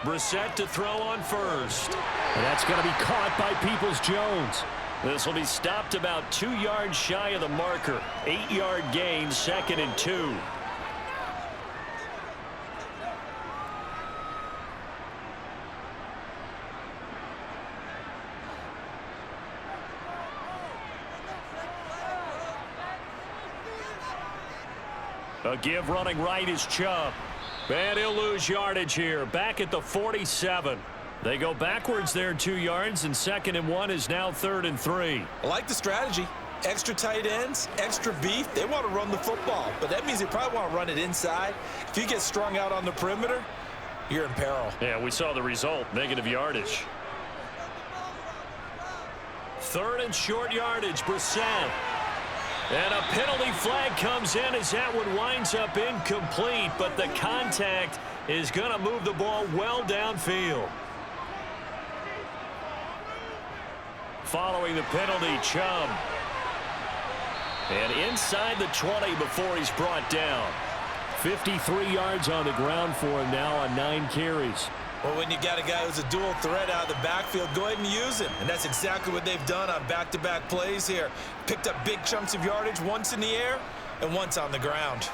Brissett to throw on 1st. And that's going to be caught by Peoples-Jones. This will be stopped about 2 yards shy of the marker. 8-yard gain, 2nd and 2. A give running right is Chubb. And he'll lose yardage here. Back at the 47. They go backwards there 2 yards, and 2nd and 1 is now 3rd and 3. I like the strategy. Extra tight ends, extra beef. They want to run the football, but that means they probably want to run it inside. If you get strung out on the perimeter, you're in peril. Yeah, we saw the result. Negative yardage. 3rd and short yardage, Brissett. And a penalty flag comes in as that one winds up incomplete, but the contact is going to move the ball well downfield. Following the penalty, Chubb. And inside the 20 before he's brought down. 53 yards on the ground for him now on 9 carries. Well, when you got a guy who's a dual threat out of the backfield, go ahead and use him. And that's exactly what they've done on back-to-back plays here. Picked up big chunks of yardage, once in the air and once on the ground.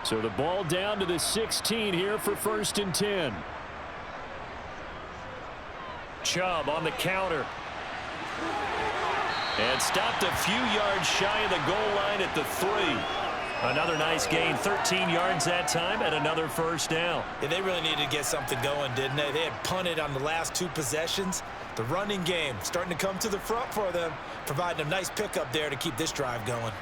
So the ball down to the 16 here for 1st and 10. Chubb on the counter. And stopped a few yards shy of the goal line at the 3. Another nice gain, 13 yards that time, and another 1st down. Yeah, they really needed to get something going, didn't they? They had punted on the last 2 possessions. The running game starting to come to the front for them, providing a nice pickup there to keep this drive going.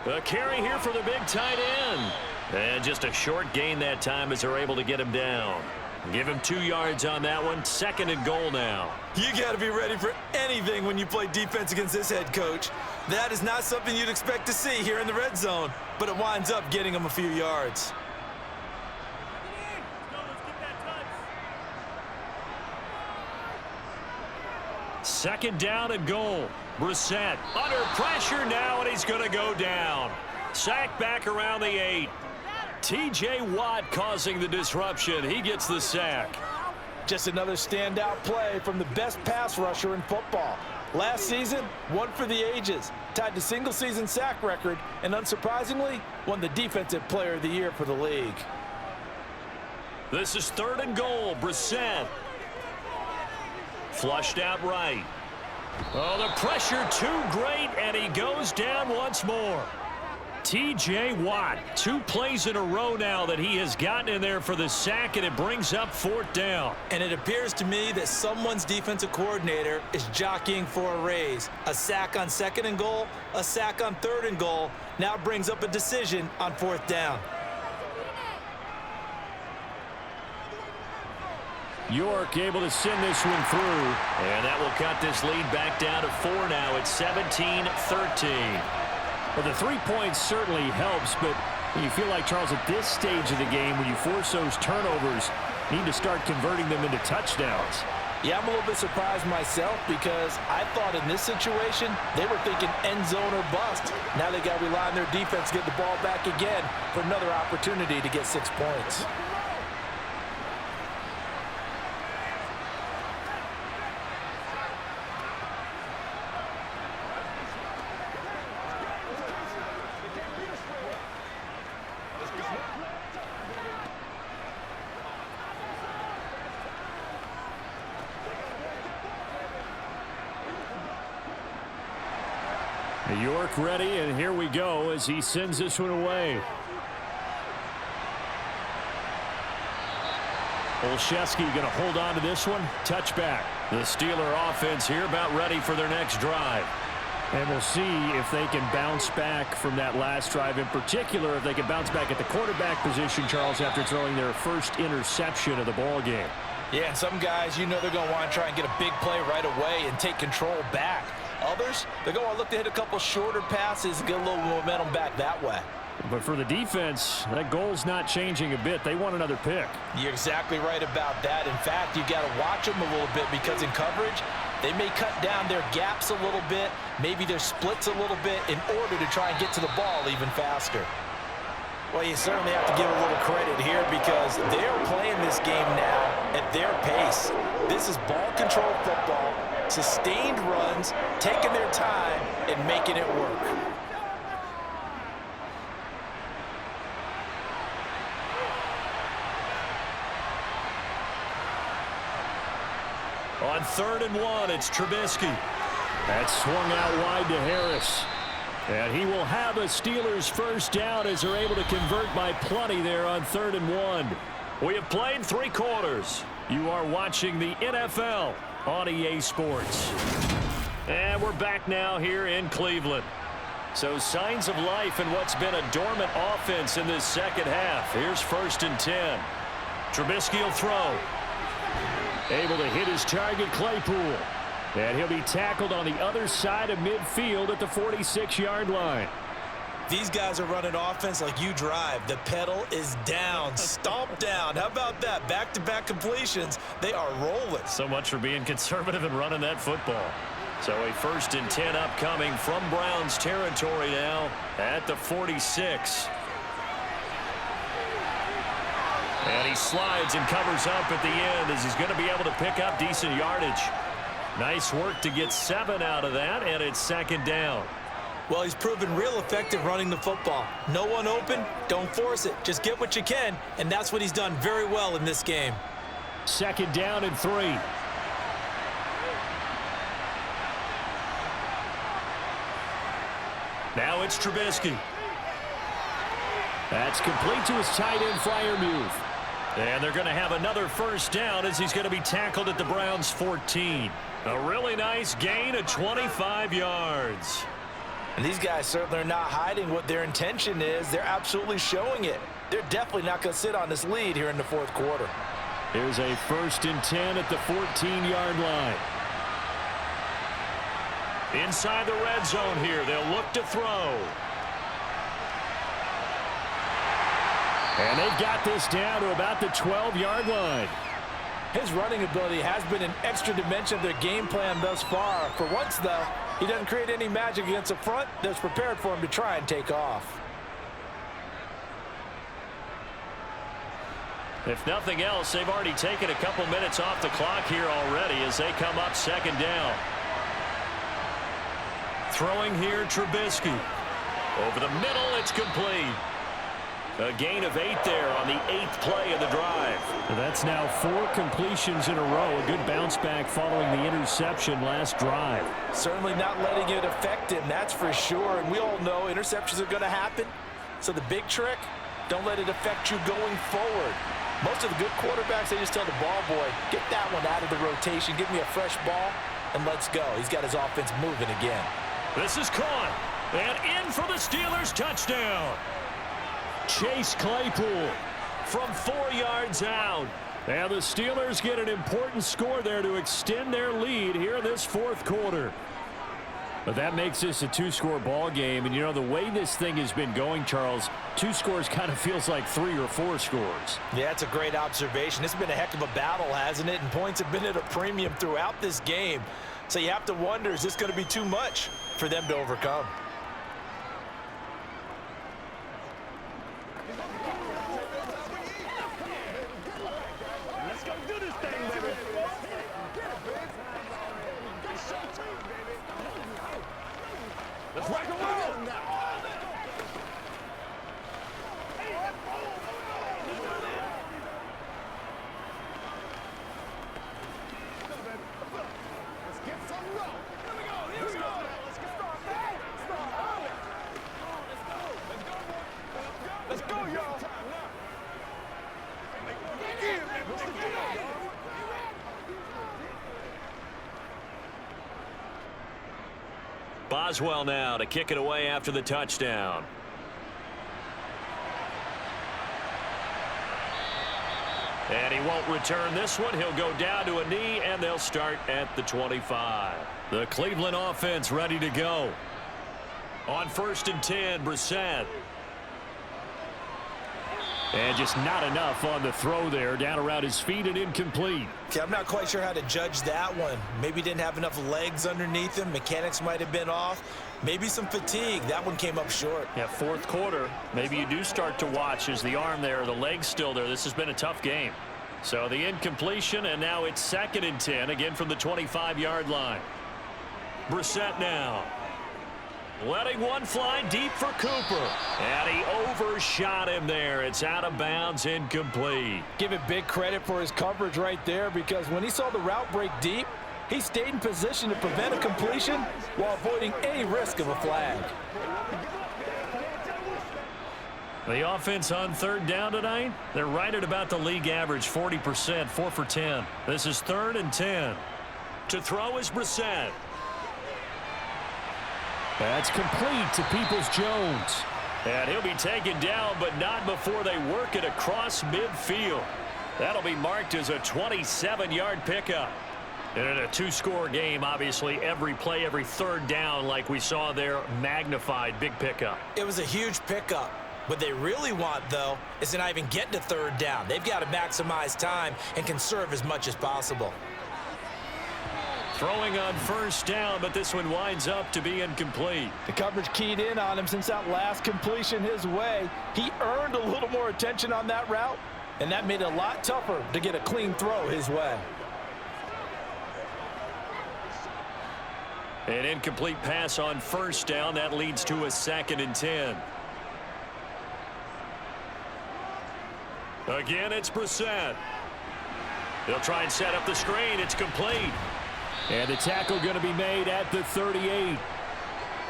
A carry here for the big tight end. And just a short gain that time as they're able to get him down. Give him 2 yards on that one. 2nd and goal now. You got to be ready for anything when you play defense against this head coach. That is not something you'd expect to see here in the red zone, but it winds up getting him a few yards. Second down and goal. Brissett under pressure now, and he's going to go down. Sacked back around the 8. T.J. Watt causing the disruption. He gets the sack. Just another standout play from the best pass rusher in football. Last season, one for the ages, tied the single-season sack record, and unsurprisingly, won the Defensive Player of the Year for the league. This is 3rd and goal. Brissett. Flushed out right. Oh, the pressure too great, and he goes down once more. T.J. Watt, 2 plays in a row now that he has gotten in there for the sack, and it brings up 4th down. And it appears to me that someone's defensive coordinator is jockeying for a raise. A sack on 2nd and goal, a sack on 3rd and goal, now brings up a decision on 4th down. York able to send this one through, and that will cut this lead back down to 4 now. It's 17-13. Well, the 3 points certainly helps, but you feel like, Charles, at this stage of the game, when you force those turnovers, you need to start converting them into touchdowns. Yeah, I'm a little bit surprised myself because I thought in this situation they were thinking end zone or bust. Now they got to rely on their defense to get the ball back again for another opportunity to get 6 points. York ready, and here we go as he sends this one away. Olszewski going to hold on to this one. Touchback. The Steeler offense here about ready for their next drive. And we'll see if they can bounce back from that last drive. In particular, if they can bounce back at the quarterback position, Charles, after throwing their first interception of the ball game. Yeah, and some guys, you know they're going to want to try and get a big play right away and take control back. Others, they're going to look to hit a couple shorter passes and get a little momentum back that way. But for the defense, that goal's not changing a bit. They want another pick. You're exactly right about that. In fact, you got to watch them a little bit because in coverage, they may cut down their gaps a little bit, maybe their splits a little bit in order to try and get to the ball even faster. Well, you certainly have to give a little credit here because they're playing this game now at their pace. This is ball control football, sustained runs, taking their time and making it work. On 3rd and 1, it's Trubisky. That's swung out wide to Harris. And he will have a Steelers first down as they're able to convert by plenty there on 3rd and 1. We have played 3 quarters. You are watching the NFL on EA Sports. And we're back now here in Cleveland. So signs of life in what's been a dormant offense in this second half. Here's 1st and 10. Trubisky will throw. Able to hit his target, Claypool. And he'll be tackled on the other side of midfield at the 46-yard line. These guys are running offense like you drive. The pedal is down, stomp down. How about that? Back-to-back completions. They are rolling. So much for being conservative and running that football. So a 1st and 10 upcoming from Browns territory now at the 46. And he slides and covers up at the end as he's going to be able to pick up decent yardage. Nice work to get 7 out of that, and it's 2nd down. Well, he's proven real effective running the football. No one open, don't force it. Just get what you can, and that's what he's done very well in this game. 2nd down and 3. Now it's Trubisky. That's complete to his tight end Freiermuth. And they're going to have another first down as he's going to be tackled at the Browns' 14. A really nice gain of 25 yards. And these guys certainly are not hiding what their intention is. They're absolutely showing it. They're definitely not going to sit on this lead here in the 4th quarter. Here's a 1st and 10 at the 14-yard line. Inside the red zone here, they'll look to throw. And they've got this down to about the 12-yard line. His running ability has been an extra dimension of their game plan thus far. For once, though, he doesn't create any magic against the front that's prepared for him to try and take off. If nothing else, they've already taken a couple minutes off the clock here already as they come up 2nd down. Throwing here, Trubisky. Over the middle, it's complete. A gain of 8 there on the 8th play of the drive. That's now 4 completions in a row. A good bounce back following the interception last drive. Certainly not letting it affect him, that's for sure. And we all know interceptions are going to happen. So the big trick, don't let it affect you going forward. Most of the good quarterbacks, they just tell the ball boy, get that one out of the rotation, give me a fresh ball, and let's go. He's got his offense moving again. This is caught. And in for the Steelers, touchdown. Chase Claypool from 4 yards out. And the Steelers get an important score there to extend their lead here in this 4th quarter. But that makes this a 2-score ball game. And, you know, the way this thing has been going, Charles, 2 scores kind of feels like 3 or 4 scores. Yeah, that's a great observation. It's been a heck of a battle, hasn't it? And points have been at a premium throughout this game. So you have to wonder, is this going to be too much for them to overcome? Let's go do this thing, baby. Let's rock and roll now. Let's get some roll. Here we go. Let's go. Let's go. Let's go, y'all. Boswell now to kick it away after the touchdown. And he won't return this one. He'll go down to a knee, and they'll start at the 25. The Cleveland offense ready to go. On 1st and 10, Brissett. And just not enough on the throw there. Down around his feet and incomplete. Okay, I'm not quite sure how to judge that one. Maybe didn't have enough legs underneath him. Mechanics might have been off. Maybe some fatigue. That one came up short. Yeah, 4th quarter. Maybe you do start to watch as the arm there, the leg's still there. This has been a tough game. So the incompletion, and now it's 2nd and 10, again from the 25-yard line. Brissett now. Letting one fly deep for Cooper. And he overshot him there. It's out of bounds, incomplete. Give it big credit for his coverage right there, because when he saw the route break deep, he stayed in position to prevent a completion while avoiding any risk of a flag. The offense on 3rd down tonight, they're right at about the league average, 40%, 4 for 10. This is 3rd and 10. To throw is Brissett. That's complete to Peoples-Jones. And he'll be taken down, but not before they work it across midfield. That'll be marked as a 27-yard pickup. And in a 2-score game, obviously, every play, every 3rd down, like we saw there, magnified, big pickup. It was a huge pickup. What they really want, though, is to not even get to 3rd down. They've got to maximize time and conserve as much as possible. Throwing on 1st down, but this one winds up to be incomplete. The coverage keyed in on him since that last completion his way. He earned a little more attention on that route, and that made it a lot tougher to get a clean throw his way. An incomplete pass on 1st down. That leads to a 2nd and 10. Again, it's Brissett. They'll try and set up the screen. It's complete. And the tackle going to be made at the 38.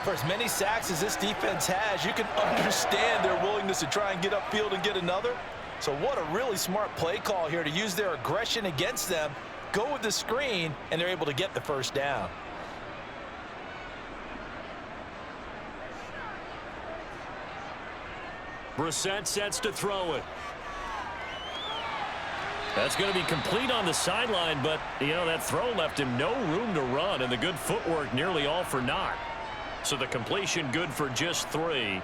For as many sacks as this defense has, you can understand their willingness to try and get upfield and get another. So what a really smart play call here to use their aggression against them, go with the screen, and they're able to get the 1st down. Brissett sets to throw it. That's going to be complete on the sideline, but, that throw left him no room to run, and the good footwork nearly all for naught. So the completion good for just 3.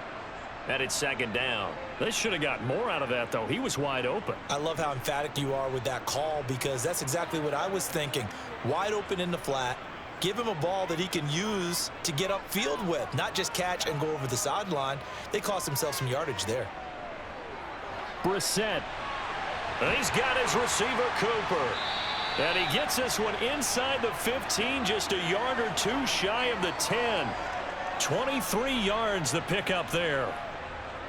And it's second down. They should have got more out of that, though. He was wide open. I love how emphatic you are with that call, because that's exactly what I was thinking. Wide open in the flat. Give him a ball that he can use to get upfield with, not just catch and go over the sideline. They cost themselves some yardage there. Brissett. He's got his receiver, Cooper. And he gets this one inside the 15, just a yard or 2 shy of the 10. 23 yards the pickup there.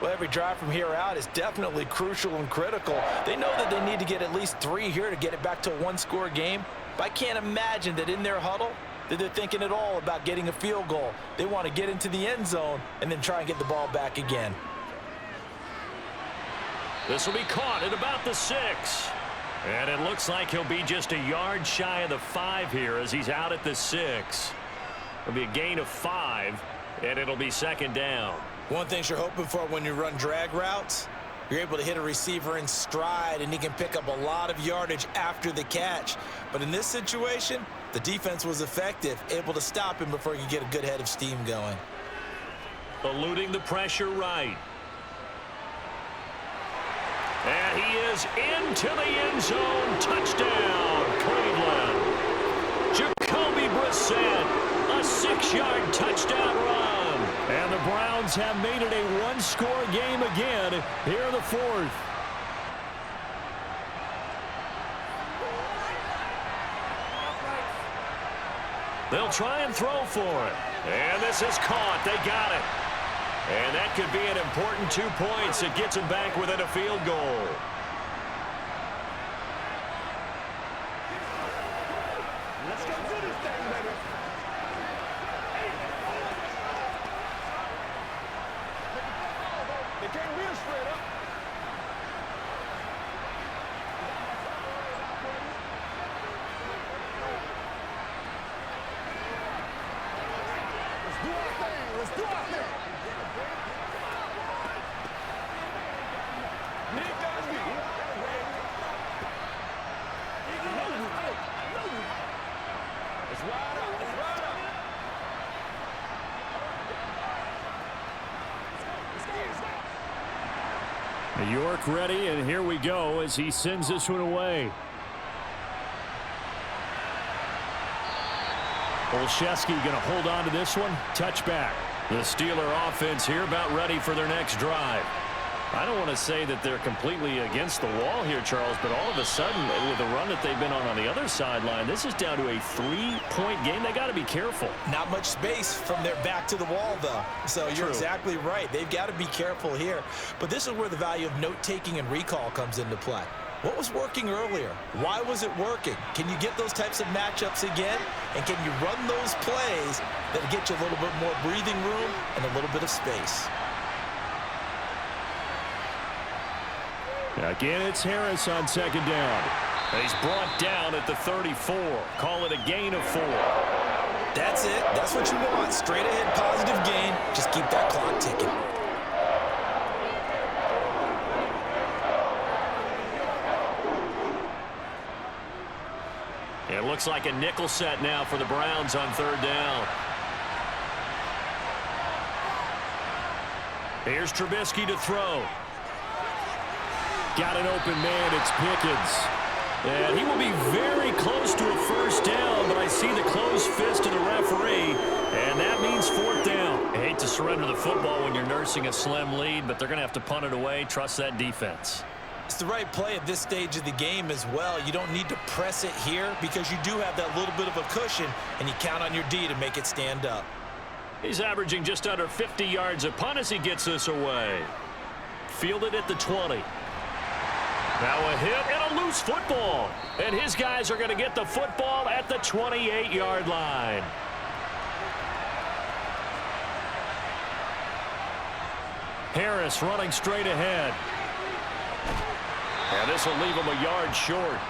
Well, every drive from here out is definitely crucial and critical. They know that they need to get at least 3 here to get it back to a 1-score game. But I can't imagine that in their huddle that they're thinking at all about getting a field goal. They want to get into the end zone and then try and get the ball back again. This will be caught at about the 6. And it looks like he'll be just a yard shy of the 5 here as he's out at the 6. It'll be a gain of 5, and it'll be second down. One thing you're hoping for when you run drag routes, you're able to hit a receiver in stride, and he can pick up a lot of yardage after the catch. But in this situation, the defense was effective, able to stop him before he could get a good head of steam going. Eluding the pressure right. And he is into the end zone. Touchdown, Cleveland. Jacoby Brissett, a 6-yard touchdown run. And the Browns have made it a 1-score game again here in the 4th. They'll try and throw for it. And this is caught. They got it. And that could be an important 2 points. It gets them back within a field goal. Let's go do this thing, baby. They can't wheel straight up. Let's do our thing. Let's do our thing. York ready, and here we go as he sends this one away. Olszewski going to hold on to this one. Touchback. The Steeler offense here about ready for their next drive. I don't want to say that they're completely against the wall here, Charles, but all of a sudden, with the run that they've been on the other sideline, this is down to a 3-point game. They got to be careful. Not much space from their back to the wall, though. So you're exactly right. They've got to be careful here. But this is where the value of note-taking and recall comes into play. What was working earlier? Why was it working? Can you get those types of matchups again? And can you run those plays that get you a little bit more breathing room and a little bit of space? Again, it's Harris on second down. He's brought down at the 34. Call it a gain of 4. That's it. That's what you want. Straight ahead, positive gain. Just keep that clock ticking. It looks like a nickel set now for the Browns on third down. Here's Trubisky to throw. Got an open man. It's Pickens. And he will be very close to a first down, but I see the closed fist of the referee, and that means fourth down. I hate to surrender the football when you're nursing a slim lead, but they're going to have to punt it away. Trust that defense. It's the right play at this stage of the game as well. You don't need to press it here because you do have that little bit of a cushion, and you count on your D to make it stand up. He's averaging just under 50 yards a punt as he gets this away. Fielded at the 20. Now a hit and a loose football. And his guys are going to get the football at the 28-yard line. Harris running straight ahead. And this will leave him a yard short.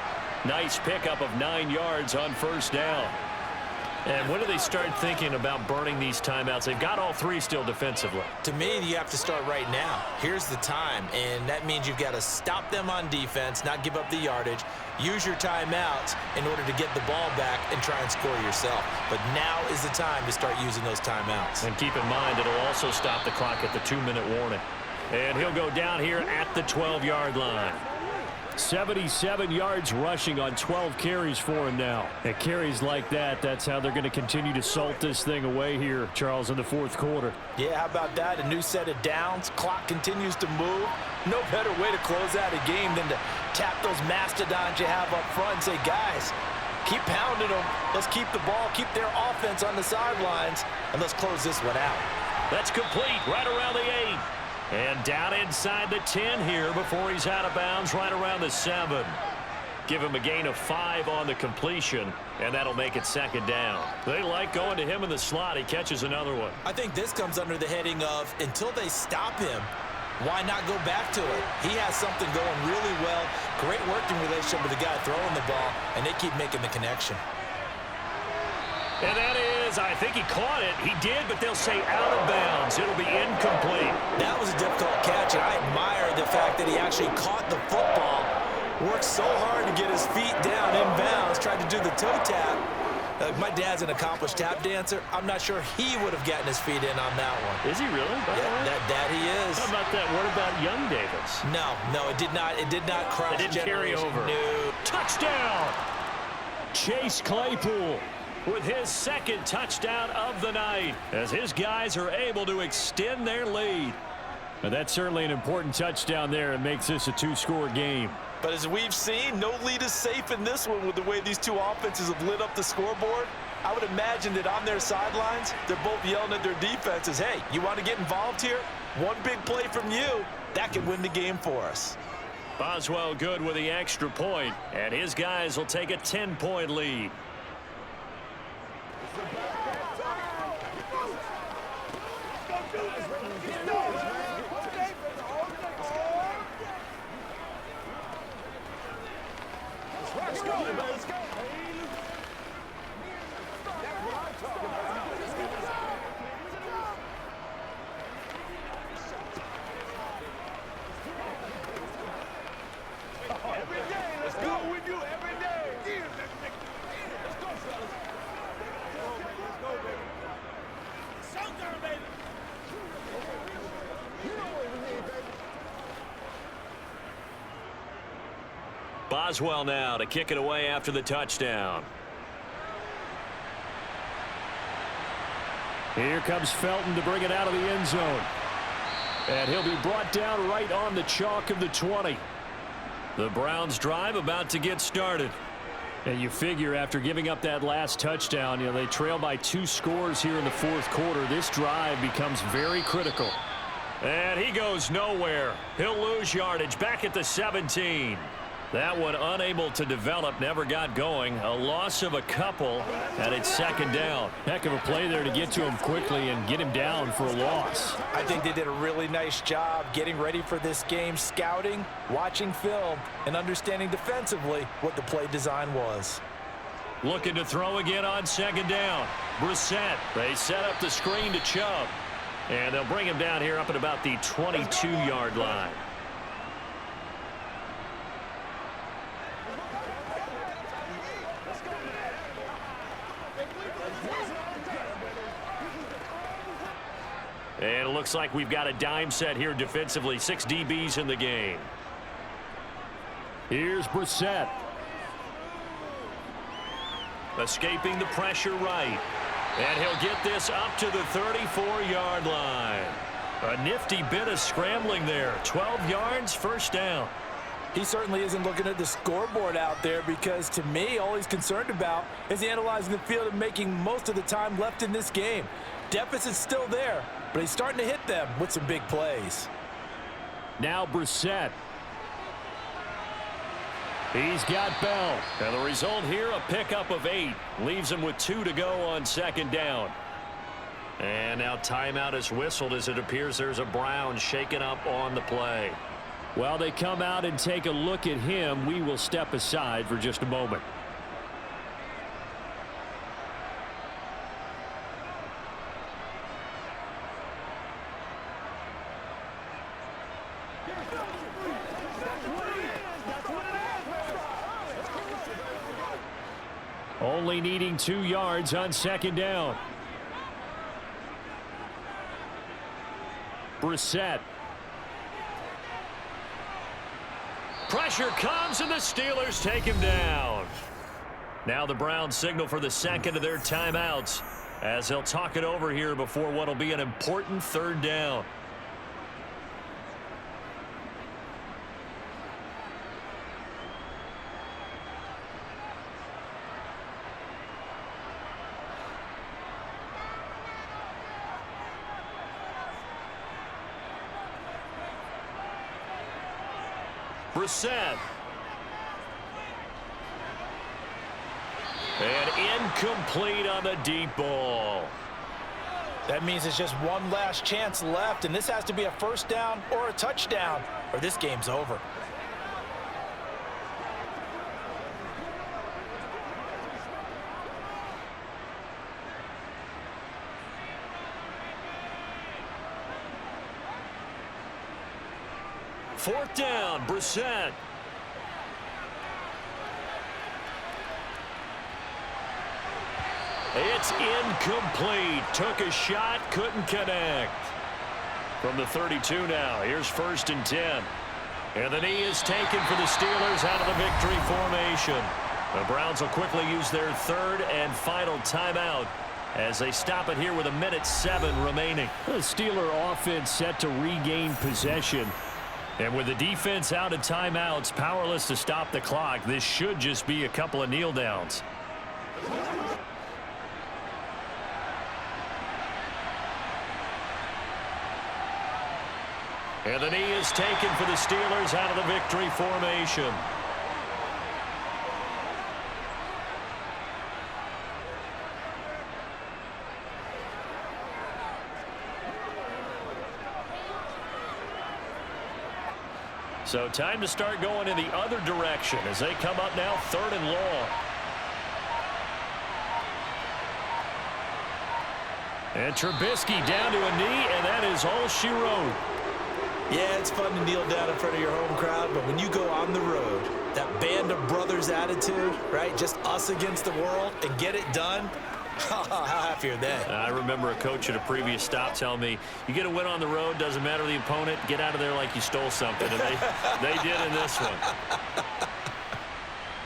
Nice pickup of 9 yards on first down. And when do they start thinking about burning these timeouts? They've got all three still defensively. To me, you have to start right now. Here's the time, and that means you've got to stop them on defense, not give up the yardage, use your timeouts in order to get the ball back and try and score yourself. But now is the time to start using those timeouts. And keep in mind, it'll also stop the clock at the 2-minute warning. And he'll go down here at the 12-yard line. 77 yards rushing on 12 carries for him now. At carries like that, that's how they're going to continue to salt this thing away here, Charles, in the fourth quarter. Yeah, how about that? A new set of downs. Clock continues to move. No better way to close out a game than to tap those mastodons you have up front and say, guys, keep pounding them. Let's keep the ball, keep their offense on the sidelines, and let's close this one out. That's complete right around the 8. And down inside the 10 here before he's out of bounds right around the 7. Give him a gain of 5 on the completion, and that'll make it second down. They like going to him in the slot. He catches another one. I think this comes under the heading of until they stop him, why not go back to it? He has something going really well. Great working relationship with the guy throwing the ball, and they keep making the connection. And that is, I think he caught it. He did, but they'll say out of bounds. It'll be incomplete. That was a difficult catch, and I admire the fact that he actually caught the football, worked so hard to get his feet down in bounds, tried to do the toe tap. My dad's an accomplished tap dancer. I'm not sure he would have gotten his feet in on that one. Is he really? Yeah, that he is. How about that? What about young Davis? No, it did not. It did not cross. It didn't carry over. No. Touchdown! Chase Claypool with his second touchdown of the night as his guys are able to extend their lead. And that's certainly an important touchdown there. It makes this a 2-score game. But as we've seen, no lead is safe in this one with the way these two offenses have lit up the scoreboard. I would imagine that on their sidelines, they're both yelling at their defenses, hey, you want to get involved here? One big play from you, that could win the game for us. Boswell good with the extra point, and his guys will take a 10-point lead. Let's go, let's go. Every day, let's go with you every day. Let's go, fellas. Let's go, baby. Showtime, baby. You know what we need, baby. Boswell now to kick it away after the touchdown. Here comes Felton to bring it out of the end zone. And he'll be brought down right on the chalk of the 20. The Browns drive about to get started. And you figure after giving up that last touchdown, they trail by 2 scores here in the fourth quarter. This drive becomes very critical. And he goes nowhere. He'll lose yardage back at the 17. That one unable to develop, never got going. A loss of a couple, and it's second down. Heck of a play there to get to him quickly and get him down for a loss. I think they did a really nice job getting ready for this game, scouting, watching film, and understanding defensively what the play design was. Looking to throw again on second down. Brissett, they set up the screen to Chubb. And they'll bring him down here up at about the 22-yard line. And it looks like we've got a dime set here defensively. 6 DBs in the game. Here's Brissett. Escaping the pressure right. And he'll get this up to the 34-yard line. A nifty bit of scrambling there. 12 yards, first down. He certainly isn't looking at the scoreboard out there because, to me, all he's concerned about is analyzing the field and making most of the time left in this game. Deficit's still there, but he's starting to hit them with some big plays. Now Brissett. He's got Bell. And the result here, a pickup of 8. Leaves him with 2 to go on second down. And now timeout is whistled as it appears there's a Brown shaken up on the play. While they come out and take a look at him, we will step aside for just a moment. Only needing 2 yards on second down. Brissett. Pressure comes, and the Steelers take him down. Now the Browns signal for the second of their timeouts as they'll talk it over here before what will be an important third down. Brissett. And incomplete on the deep ball. That means it's just one last chance left, and this has to be a first down or a touchdown, or this game's over. Fourth down, Brissett. It's incomplete. Took a shot, couldn't connect. From the 32 now, here's 1st and 10. And the knee is taken for the Steelers out of the victory formation. The Browns will quickly use their third and final timeout as they stop it here with 1:07 remaining. The Steeler offense set to regain possession. And with the defense out of timeouts, powerless to stop the clock, this should just be a couple of kneel downs. And the knee is taken for the Steelers out of the victory formation. So time to start going in the other direction as they come up now 3rd and long. And Trubisky down to a knee, and that is all she wrote. Yeah, it's fun to kneel down in front of your home crowd, but when you go on the road, that band of brothers attitude, right? Just us against the world and get it done. How happy are they? I remember a coach at a previous stop telling me, you get a win on the road, doesn't matter the opponent, get out of there like you stole something. And they did in this one.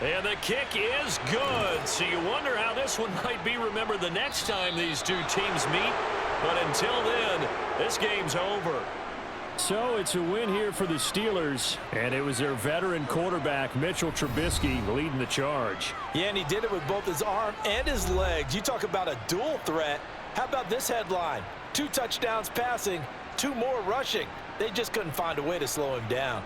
And the kick is good. So you wonder how this one might be remembered the next time these two teams meet. But until then, this game's over. So it's a win here for the Steelers, and it was their veteran quarterback, Mitchell Trubisky, leading the charge. Yeah, and he did it with both his arm and his legs. You talk about a dual threat. How about this headline? 2 touchdowns passing, 2 more rushing. They just couldn't find a way to slow him down.